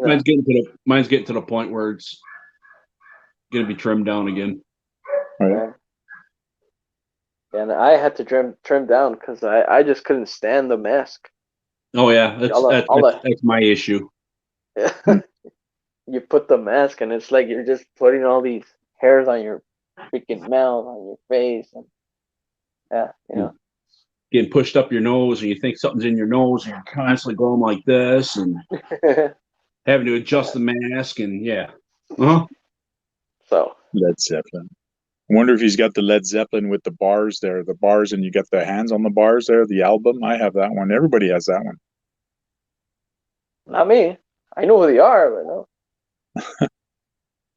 mine's getting to the point where it's gonna be trimmed down again. Right. And I had to trim down because I just couldn't stand the mask. Oh yeah, that's my issue. You put the mask and it's like you're just putting all these hairs on your freaking mouth, on your face, and you know. Getting pushed up your nose, and you think something's in your nose, and you're constantly going like this, and having to adjust the mask, and So Led Zeppelin. I wonder if he's got the Led Zeppelin with the bars there, and you get the hands on the bars there. The album, I have that one. Everybody has that one. not me. I know who they are, but no.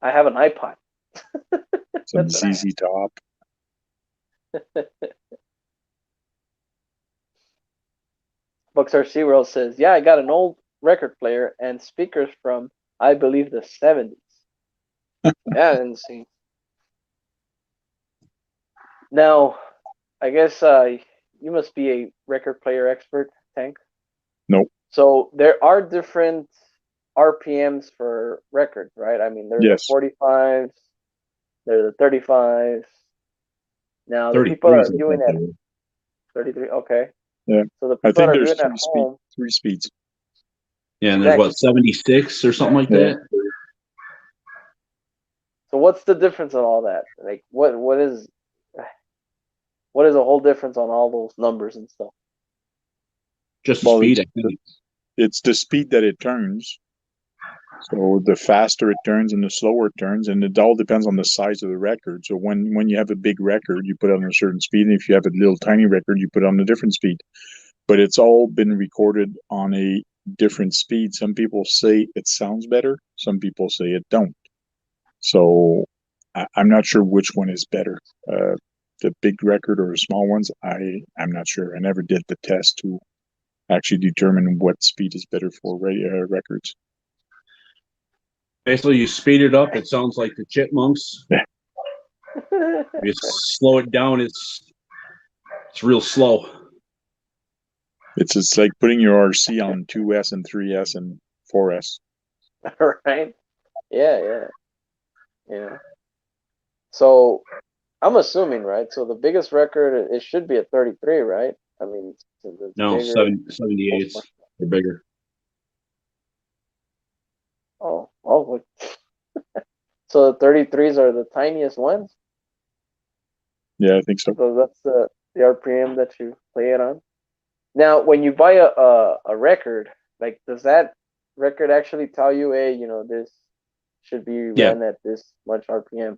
I have an iPod. Some ZZ Top. Bucks RC World says, yeah, I got an old record player and speakers from, I believe, the 70s. Yeah, I didn't see. Now, I guess you must be a record player expert, Tank. Nope. So there are different RPMs for records, right? I mean, there's the 45s, there's the 35s. Now, the people that are doing it, 33, okay. Yeah. So the people that are doing it at home. 3 speeds. Yeah, and there's what, 76 or something like that? So what's the difference on all that? Like, what is the whole difference on all those numbers and stuff? Just the speed, I think. It's the speed that it turns. So the faster it turns and the slower it turns, and it all depends on the size of the record. So when you have a big record, you put it on a certain speed, and if you have a little tiny record, you put it on a different speed. But it's all been recorded on a different speed. Some people say it sounds better. Some people say it don't. So I'm not sure which one is better, the big record or the small ones. I'm not sure. I never did the test to actually determine what speed is better for records. Basically, you speed it up, it sounds like the Chipmunks. You slow it down, it's real slow. It's like putting your RC on 2S and 3S and 4S. Right? Yeah. So I'm assuming, right? So the biggest record, it should be a 33, right? I mean, no, 78s are bigger. Oh. So the 33s are the tiniest ones? Yeah, I think so. So that's the RPM that you play it on. Now, when you buy a record, like, does that record actually tell you, hey, you know, this should be run at this much RPM?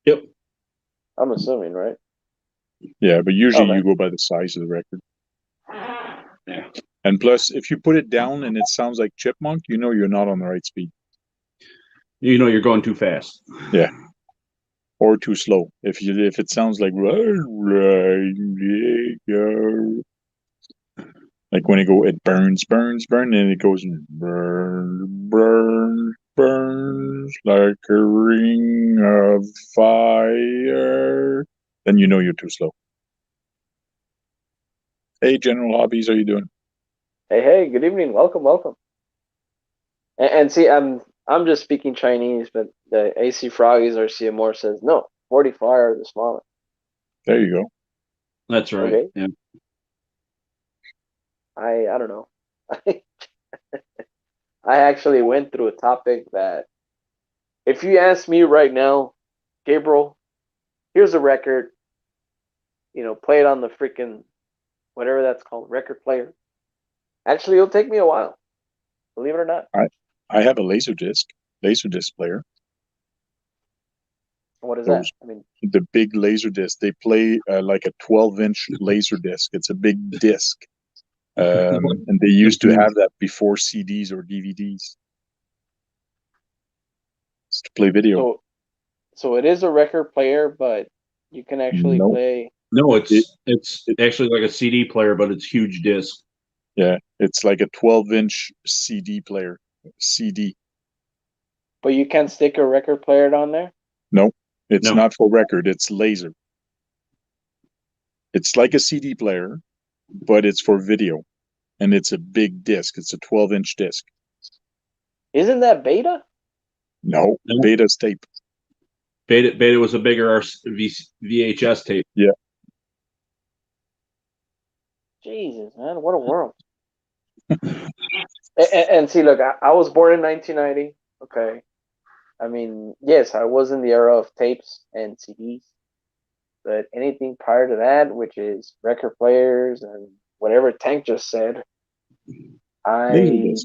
Yep. I'm assuming, right? Yeah, but usually you go by the size of the record. Yeah. And plus, if you put it down and it sounds like Chipmunk, you know you're not on the right speed. You know you're going too fast. Yeah. Or too slow. If it sounds like like when it burns, and it goes burns like a ring of fire, then you know you're too slow. Hey, General Hobbies, how you doing? Hey, good evening. Welcome. And see, I'm just speaking Chinese, but the AC Froggies R.C. more says no. 45 are the smallest. There you go. That's right. Okay. Yeah. I don't know. I actually went through a topic that, if you ask me right now, Gabriel, here's a record. Play it on the freaking whatever that's called, record player. Actually, it'll take me a while. Believe it or not. I have a laserdisc player. What is that? Those I mean, the big laserdisc. They play like a 12-inch laserdisc. It's a big disc. And they used to have that before CDs or DVDs. It's to play video. so it is a record player, but you can actually No, play. No, it, it's actually like a CD player, but it's huge disc. yeah, it's like a 12-inch CD player. CD. But you can't stick a record player on there? No, it's No. not for record. It's laser. It's like a CD player, but it's for video, and it's a big disc. It's a 12-inch disc. Isn't that beta? No, No. Beta's tape. Beta was a bigger VHS tape. Yeah. Jesus, man, what a world. And see, look, I was born in 1990. Okay. I mean, yes, I was in the era of tapes and CDs, but anything prior to that, which is record players and whatever Tank just said, Laserdisc.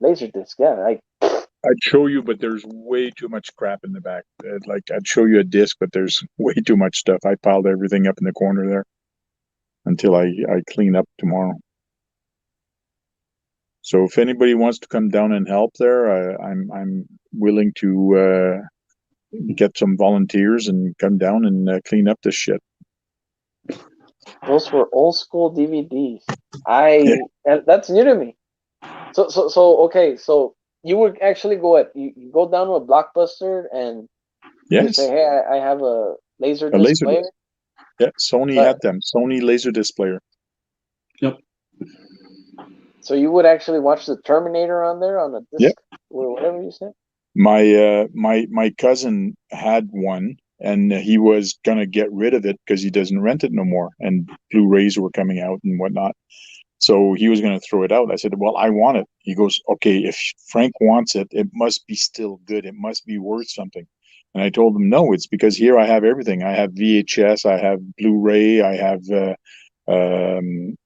Laserdisc, yeah. I'd show you, but there's way too much crap in the back. Like I'd show you a disc, but there's way too much stuff. I piled everything up in the corner there until I clean up tomorrow. So if anybody wants to come down and help there, I'm willing to get some volunteers and come down and clean up this shit. Those were old school DVDs. Yeah. And that's new to me. So okay, so you would actually you go down to a Blockbuster and you Yes, say, hey, I have a laser a disc laser player. disc. Yeah, Sony But had them. Sony Laserdisc player. Yep. so you would actually watch the Terminator on there on a Yeah. disc or whatever you said? My cousin had one, and he was gonna get rid of it because he doesn't rent it no more, and Blu-rays were coming out and whatnot. So he was going to throw it out. I said, well, I want it. He goes, okay, if Frank wants it, it must be still good. It must be worth something. And I told him, no, it's because here I have everything. I have VHS, I have Blu-ray, I have, um,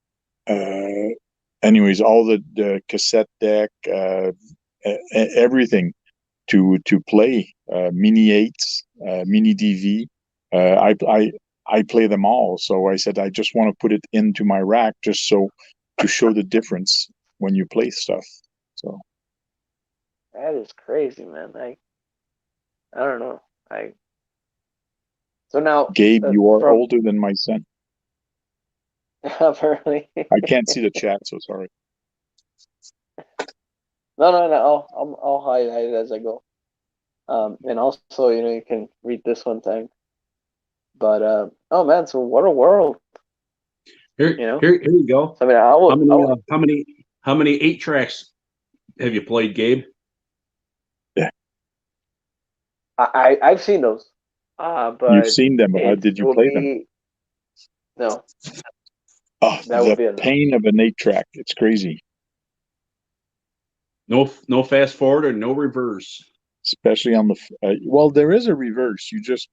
uh, anyways, all the cassette deck, everything to play, mini eights, mini DV. I play them all. So I said, I just want to put it into my rack just so to show the difference when you play stuff. So That is crazy, man. I don't know. So now Gabe, you are from older than my son. apparently. I can't see the chat, so sorry. No. I'll highlight it as I go. And also, you can read this one time. But oh man, so what a world. Here you go. So, I mean, How many 8-tracks have you played, Gabe? Yeah, I've seen those. But you've seen them, but how did it you would play them? be no. Oh, That would the be a no. pain of an 8-track. It's crazy. No fast forward or no reverse. Especially on the, well, there is a reverse. You just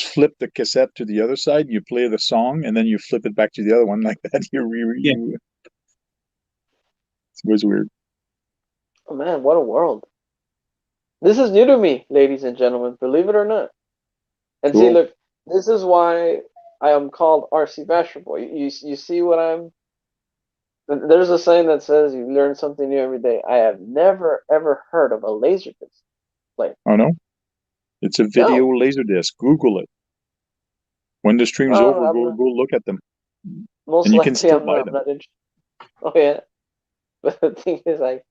flip the cassette to the other side, you play the song, and then you flip it back to the other one like that. It was weird. Oh man, what a world. This is new to me, ladies and gentlemen, believe it or not. And Cool. see, look, this is why I am called RC Basher Boy. You see what I'm There's a saying that says you learn something new every day. I have never ever heard of a laserdisc player. Oh no, it's a video No, laserdisc. Google it. When the stream's well, over, I'm go not, go look at them, most and you can likely still I'm buy not. I'm them. not interested. Oh yeah, but the thing is, like,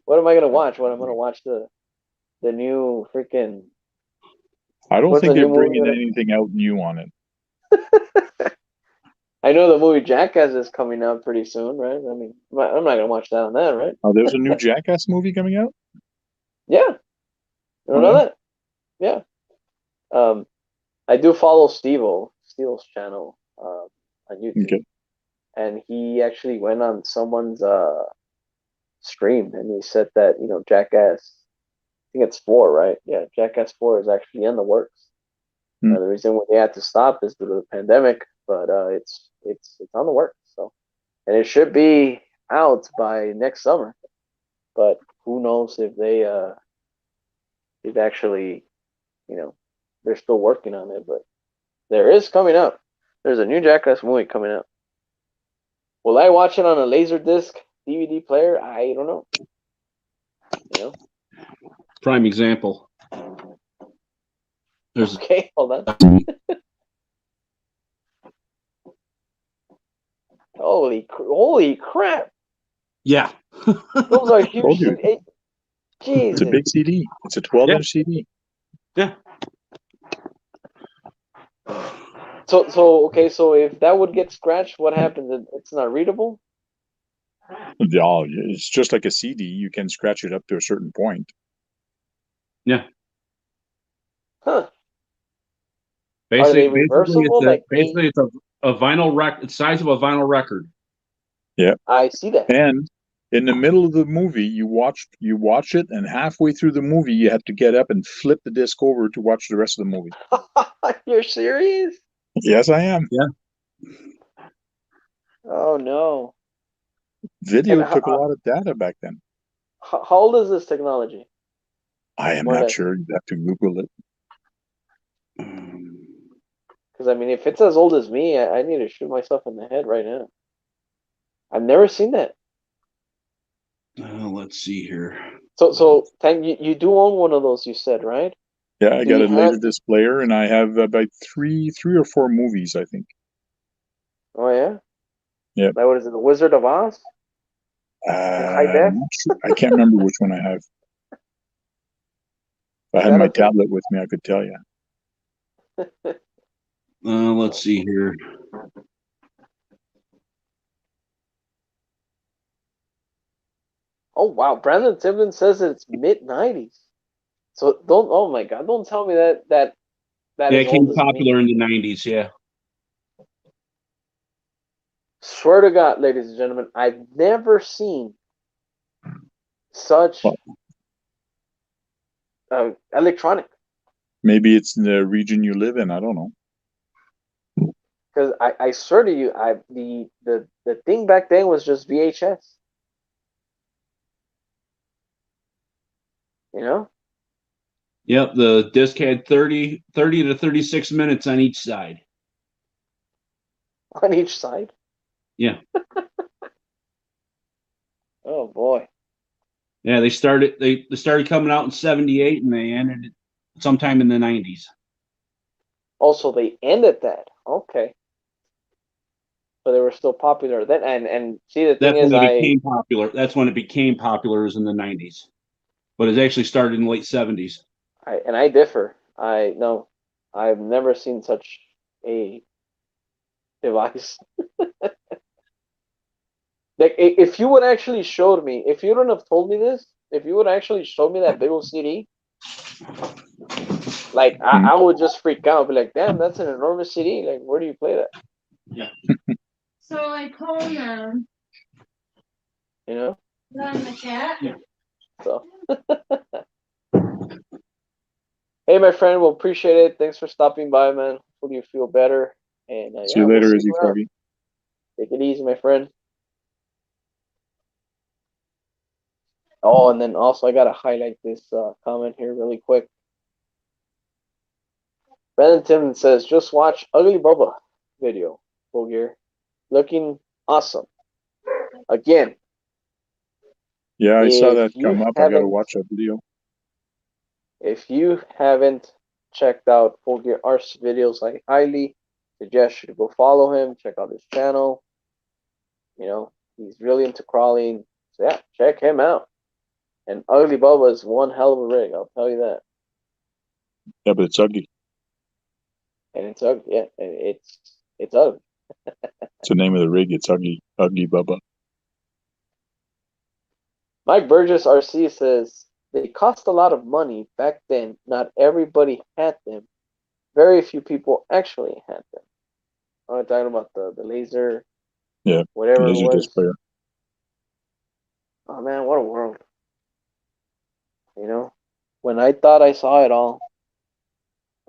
what am I gonna watch? What I'm gonna watch the new freaking I don't what's think the they're new movie bringing that anything out new on it. I know the movie Jackass is coming out pretty soon, right? I mean, I'm not gonna watch that on that, right? Oh, there's a new Jackass movie coming out. Yeah, you don't Oh know yeah. that? Yeah. Um, I do follow Steve's channel on YouTube, Okay. and he actually went on someone's stream, and he said that Jackass, I think it's 4, right? Yeah, Jackass 4 is actually in the works. Hmm. The reason why they had to stop is due to the pandemic, but it's on the works. So, and it should be out by next summer. But who knows if they've actually, they're still working on it. But there is coming up. There's a new Jackass movie coming out. Will I watch it on a Laserdisc DVD player? I don't know. Prime example. There's Okay, hold on. Holy crap! yeah. Those are huge. Told you. It's a Jesus. big CD. It's a 12-inch CD. Yeah. So okay. So if that would get scratched, what happens? It's not readable. Yeah, it's just like a CD. You can scratch it up to a certain point. Yeah. Huh? Are they Basically, reversible? Like they? it's a vinyl record, size of a vinyl record. Yeah. I see that. And in the middle of the movie, you watch it, and halfway through the movie, you have to get up and flip the disc over to watch the rest of the movie. You're serious? Yes, I am. Yeah. Oh no! And Video took a lot of data back then. how old is this technology? I am More or not less. sure. You have to Google it. Because I mean, if it's as old as me, I need to shoot myself in the head right now. I've never seen that. Let's see here. So Tang, you do own one of those, you said, right? Yeah, I Do got you a have? Laserdisc player, and I have about three or four movies, I think. Oh yeah. Yeah. Like, what is it? The Wizard of Oz in high def? I'm not sure. I can't remember which one I have. If I had That my a thing? tablet with me, I could tell you. Let's see here. Oh wow, Brandon Timblin says it's mid-90s. So don't. Oh my God! Don't tell me that Yeah, is it came old as me. popular in the 90s. Yeah. Swear to God, ladies and gentlemen, I've never seen such Well, electronic. maybe it's in the region you live in. I don't know. Because I swear to you, the thing back then was just VHS. You know, Yep. The disc had 30 to 36 minutes on each side. on each side. Yeah. Oh boy. Yeah. They started coming out in 78 and they ended it sometime in the 90s. Also, they ended that. Okay, but they were still popular then. And see, the thing That's is, when it became popular. That's when it became popular is in the 90s. But it actually started in the late 70s. I differ. I no, I've never seen such a device. Like, if you would actually showed me, if you wouldn't have told me this, if you would actually show me that big old CD, like I would just freak out, be like, damn, that's an enormous CD. Like, where do you play that? Yeah. So like home You know? run the cat. Yeah. So hey my friend, we'll appreciate it. Thanks for stopping by, man. Hopefully you feel better. And See yeah, you we'll later, see Izzy you around. Froggy. Take it easy, my friend. Oh, and then also I gotta highlight this comment here really quick. Brandon Timmons says, just watch Ugly Bubba video, full gear. Looking awesome. again, Yeah, I saw if that you come up. I gotta haven't, watch that video. if you haven't checked out FROG R.C videos, I highly suggest you to go follow him, check out his channel. You know, he's really into crawling. So yeah, check him out. And Ugly Bubba is one hell of a rig, I'll tell you that. Yeah, but it's ugly. And it's ugly, yeah, and it's ugly. It's the name of the rig. It's ugly, ugly Bubba. Mike Burgess RC says they cost a lot of money back then. Not everybody had them. Very few people actually had them. I'm talking about the laser, Yeah, whatever it laser was. disc player. Oh man, what a world! You know, when I thought I saw it all,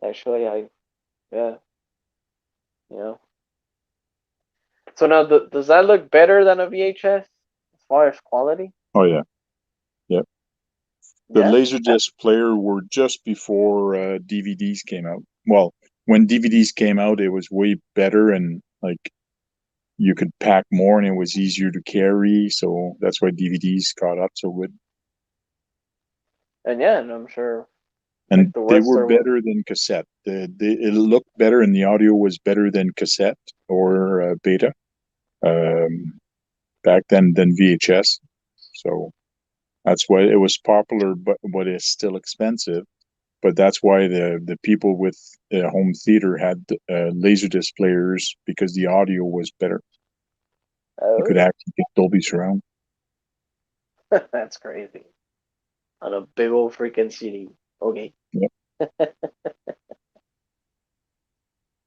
actually, yeah, you know. So now, does that look better than a VHS as far as quality? Oh yeah, yeah. The Yeah. laser disc player were just before DVDs came out. Well, when DVDs came out, it was way better and like you could pack more and it was easier to carry. So that's why DVDs caught up so good. And yeah, and I'm sure like And the they rest were are. better than cassette. It looked better and the audio was better than cassette or beta back then than VHS. So that's why it was popular, but it's still expensive. But that's why the people with home theater had laserdisc players because the audio was better. You could Oh, actually get Dolby Surround. that's crazy. On a big old freaking CD. Okay. Yeah.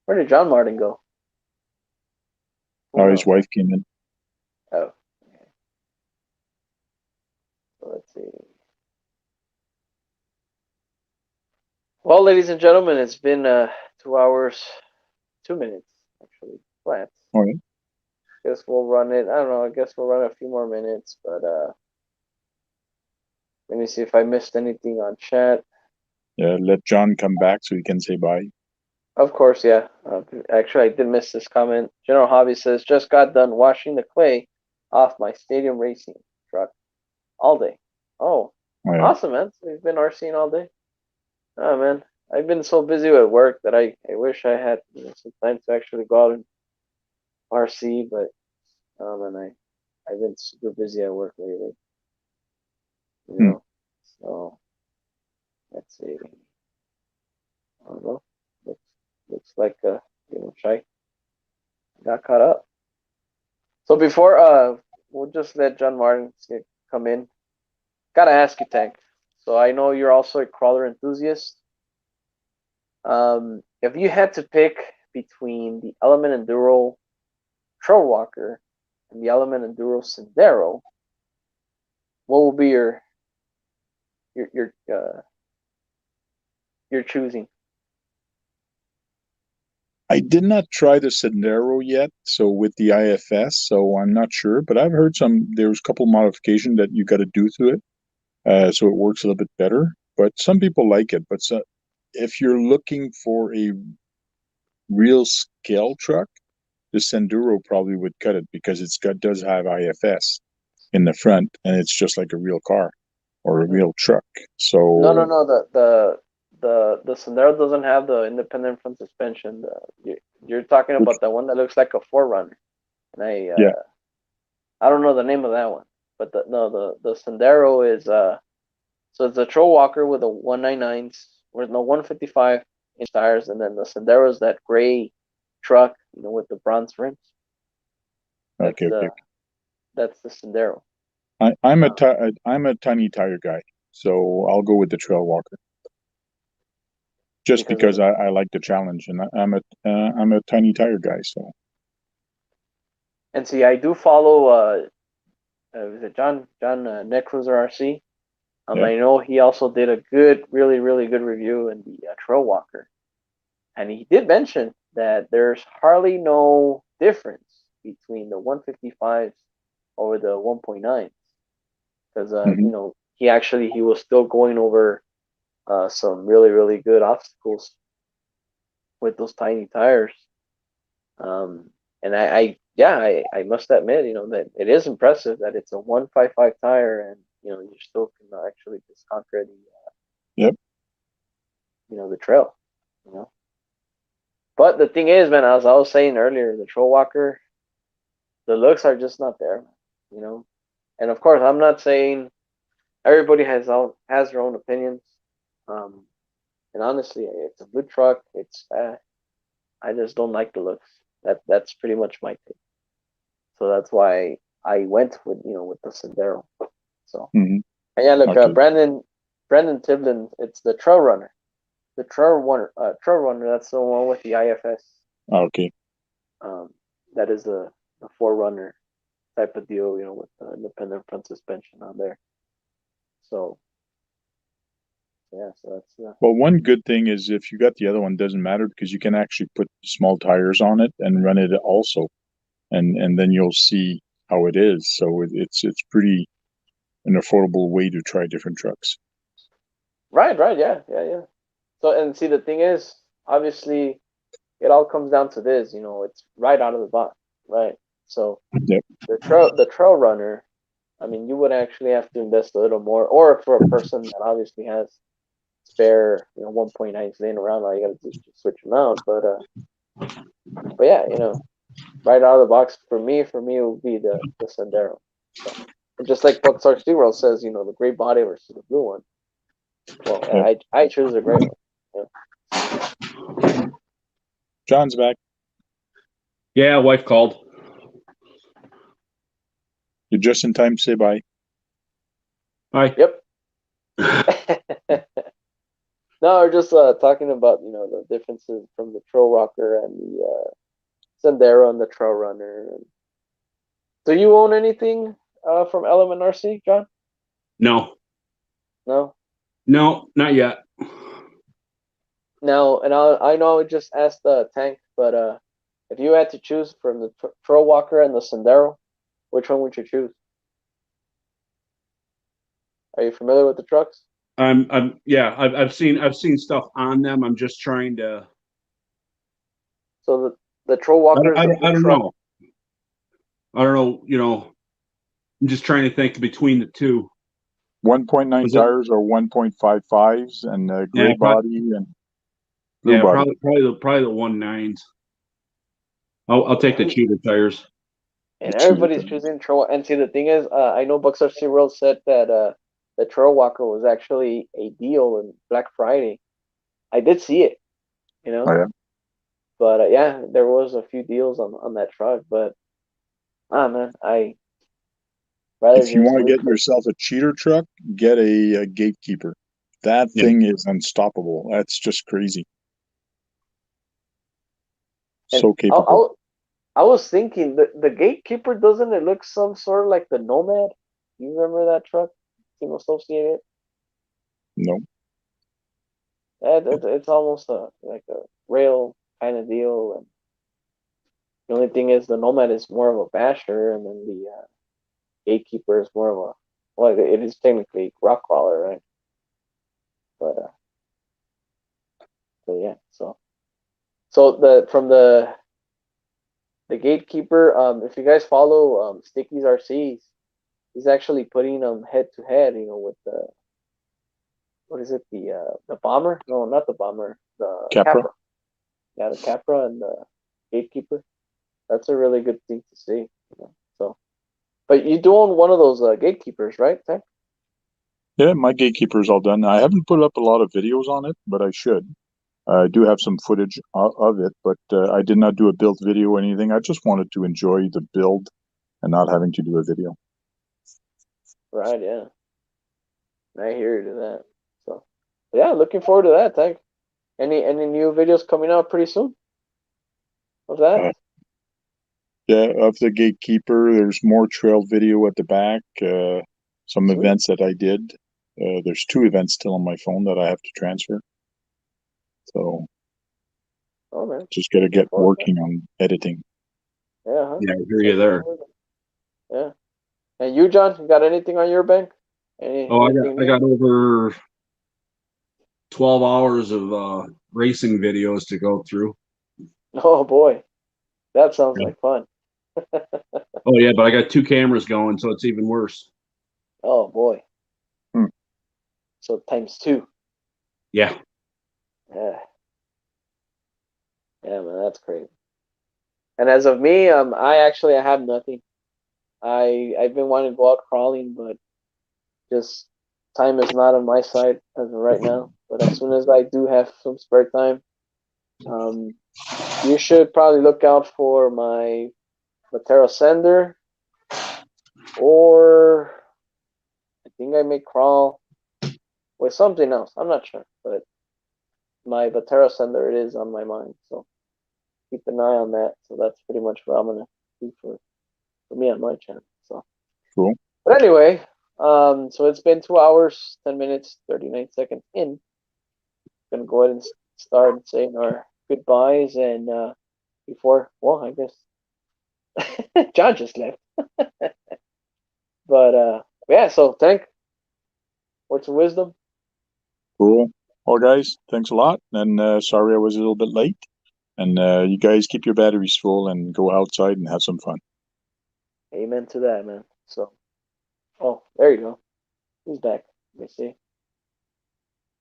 Where did John Martin go? Who Now his knows? wife came in. Oh, okay. So let's see. Well, ladies and gentlemen, it's been 2 hours, 2 minutes actually flat. All right. Guess we'll run it. I don't know. I guess we'll run a few more minutes, but let me see if I missed anything on chat. Yeah, let John come back so he can say bye. Of course, yeah. Actually, I did miss this comment. General Hobby says, just got done washing the clay off my stadium racing truck all day. Oh, Oh, yeah. awesome, man. So you've been RCing all day? Oh, man. I've been so busy at work that I wish I had some time to actually go out and RC, but man, I've been super busy at work lately. You Hmm. know, so let's see. I don't know. Looks like Shy got caught up. So before we'll just let John Martin come in. Gotta ask you, Tank. So I know you're also a crawler enthusiast. If you had to pick between the Element Enduro Trailwalker and the Element Enduro Sendero, what will be your your uh, your choosing? I did not try the Sendero yet, so with the IFS, so I'm not sure. But I've heard there's a couple modifications that you got to do to it, so it works a little bit better. But some people like it. But if you're looking for a real scale truck, the Sendero probably would cut it because does have IFS in the front, and it's just like a real car or a real truck. So No. The Sendero doesn't have the independent front suspension. You're talking about the one that looks like a Forerunner, and yeah, I don't know the name of that one, but the Sendero is so it's a Troll Walker with a 199s or no 155-inch tires, and then the Sendero is that gray truck, with the bronze rims. That's okay, okay. the that's the Sendero. I'm a tiny tire guy, so I'll go with the Trailwalker. Just because I like the challenge, and I'm a tiny tire guy. So and see, I do follow is it John Netcruiser RC? yeah, I know he also did a good, really, really good review in the Trail Walker, and he did mention that there's hardly no difference between the 155s over the 1.9s because hmm he was still going over some really, really good obstacles with those tiny tires. Um, And I must admit, that it is impressive that it's a 155 tire, and you still can actually just conquer the Yep. The trail. But the thing is, man, as I was saying earlier, the trailwalker, the looks are just not there, And of course, I'm not saying everybody has their own opinions. And honestly, it's a good truck. I just don't like the looks. That's pretty much my take. So that's why I went with the Sendero. So Mm-hmm. and yeah, look, Okay. Brendan Timblin, it's the Trail Runner, Trail Runner. That's the one with the IFS. Okay. That is the Forerunner type of deal, with the independent front suspension on there. So yeah, so that's Well, one good thing is if you got the other one, doesn't matter because you can actually put small tires on it and run it also, and then you'll see how it is. So it's pretty an affordable way to try different trucks. right, yeah. So and see, the thing is, obviously, it all comes down to this. It's right out of the box, right? So Yep. the trail runner, I mean, you would actually have to invest a little more, or for a person that obviously has spare, 1.9s laying around, all you got to do is just switch them out. But yeah, right out of the box for me, it would be the Sendero. So, and just like Bucks R.C. says, the gray body versus the blue one. Well, Yep. I choose the gray one. Yeah. John's back. Yeah, wife called. You're just in time to say bye. Hi. Yep. No, we're just talking about the differences from the trailwalker and the Sendero and the trail runner. Do you own anything from Element RC, John? No. No. No, not yet. No, and I know I just asked the Tank, but if you had to choose from the trailwalker and the Sendero, which one would you choose? Are you familiar with the trucks? Yeah, I've seen stuff on them. I'm just trying to. So the trailwalker is a good I don't truck. know. I don't know. I'm just trying to think between the two. 1.9 tires or 1.55s and gray body and blue body. probably the 1.9s. I'll take the cheater tires. And everybody's choosing trail. And see, the thing is, I know Bucks RC World said that the trailwalker was actually a deal in Black Friday. I did see it, Oh, yeah. But yeah, there was a few deals on that truck. But man, I rather if you just want to wait get yourself a cheater truck, get a gatekeeper. That thing is unstoppable. That's just crazy. So capable. I was thinking the gatekeeper, doesn't it look some sort of like the Nomad? You remember that truck? Team Associated? No. It's almost like a rail kind of deal, and the only thing is the Nomad is more of a basher, and then the gatekeeper is more of a, well, it is technically rock crawler, right? But yeah, so from the gatekeeper, if you guys follow Sticky's RCs, he's actually putting them head to head, with the, what is it, the bomber? No, not the bomber, the Capra. Yeah, the Capra and the gatekeeper. That's a really good thing to see. So, but you do own one of those gatekeepers, right, Tech? Yeah, my gatekeeper's all done. I haven't put up a lot of videos on it, but I should. I do have some footage of it, but I did not do a build video or anything. I just wanted to enjoy the build and not having to do a video. Right, yeah. I hear you to that. So, yeah, looking forward to that, Tech. Any new videos coming out pretty soon? Of that? Yeah, of the gatekeeper, there's more trail video at the back. Some Sweet. events that I did. There's 2 events still on my phone that I have to transfer. So, Oh man, just got to get working on editing. Yeah, huh? Yeah, I hear you there. Yeah. And you, John, you got anything on your bank? I got over 12 hours of racing videos to go through. Oh boy. That sounds Yeah. like fun. Oh yeah, but I got 2 cameras going, so it's even worse. Oh boy. Hmm. So ×2. Yeah. Yeah. Yeah, man, that's crazy. And as of me, I have nothing. I've been wanting to go out crawling, but just time is not on my side as of right now. But as soon as I do have some spare time, um, you should probably look out for my Matero Sender, or I think I may crawl with something else. I'm not sure, but my Vatera Sender, it is on my mind. So keep an eye on that. So that's pretty much what I'm gonna do for me on my channel. So Cool. but anyway, so it's been 2 hours, 10 minutes, 39 seconds in. Gonna go ahead and start saying our goodbyes, and before, well, I guess John just left. But yeah, so words of wisdom. Cool. Well, guys, thanks a lot. And sorry I was a little bit late. And you guys keep your batteries full and go outside and have some fun. Amen to that, man. So, oh, there you go. He's back. Let me see.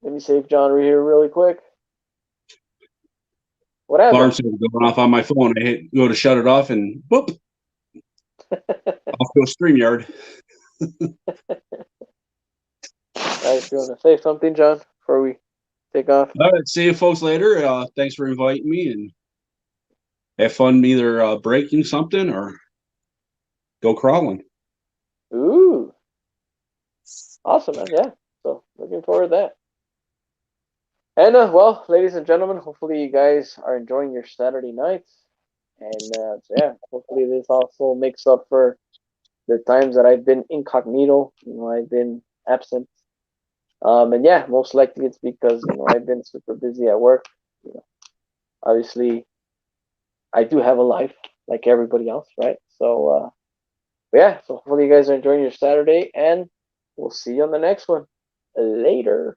Let me save John here really quick. What Alarm happened? signal going off on my phone. I go to shut it off, and whoop, off goes StreamYard. If you want to say something, John, before we take off. All right, see you folks later. Thanks for inviting me, and have fun either breaking something or go crawling. Ooh, awesome, man. Yeah. So looking forward to that. And well, ladies and gentlemen, hopefully you guys are enjoying your Saturday nights. And so yeah, hopefully this also makes up for the times that I've been incognito. I've been absent. And yeah, most likely it's because I've been super busy at work. Obviously, I do have a life like everybody else, right? So yeah, so hopefully you guys are enjoying your Saturday, and we'll see you on the next one. Later.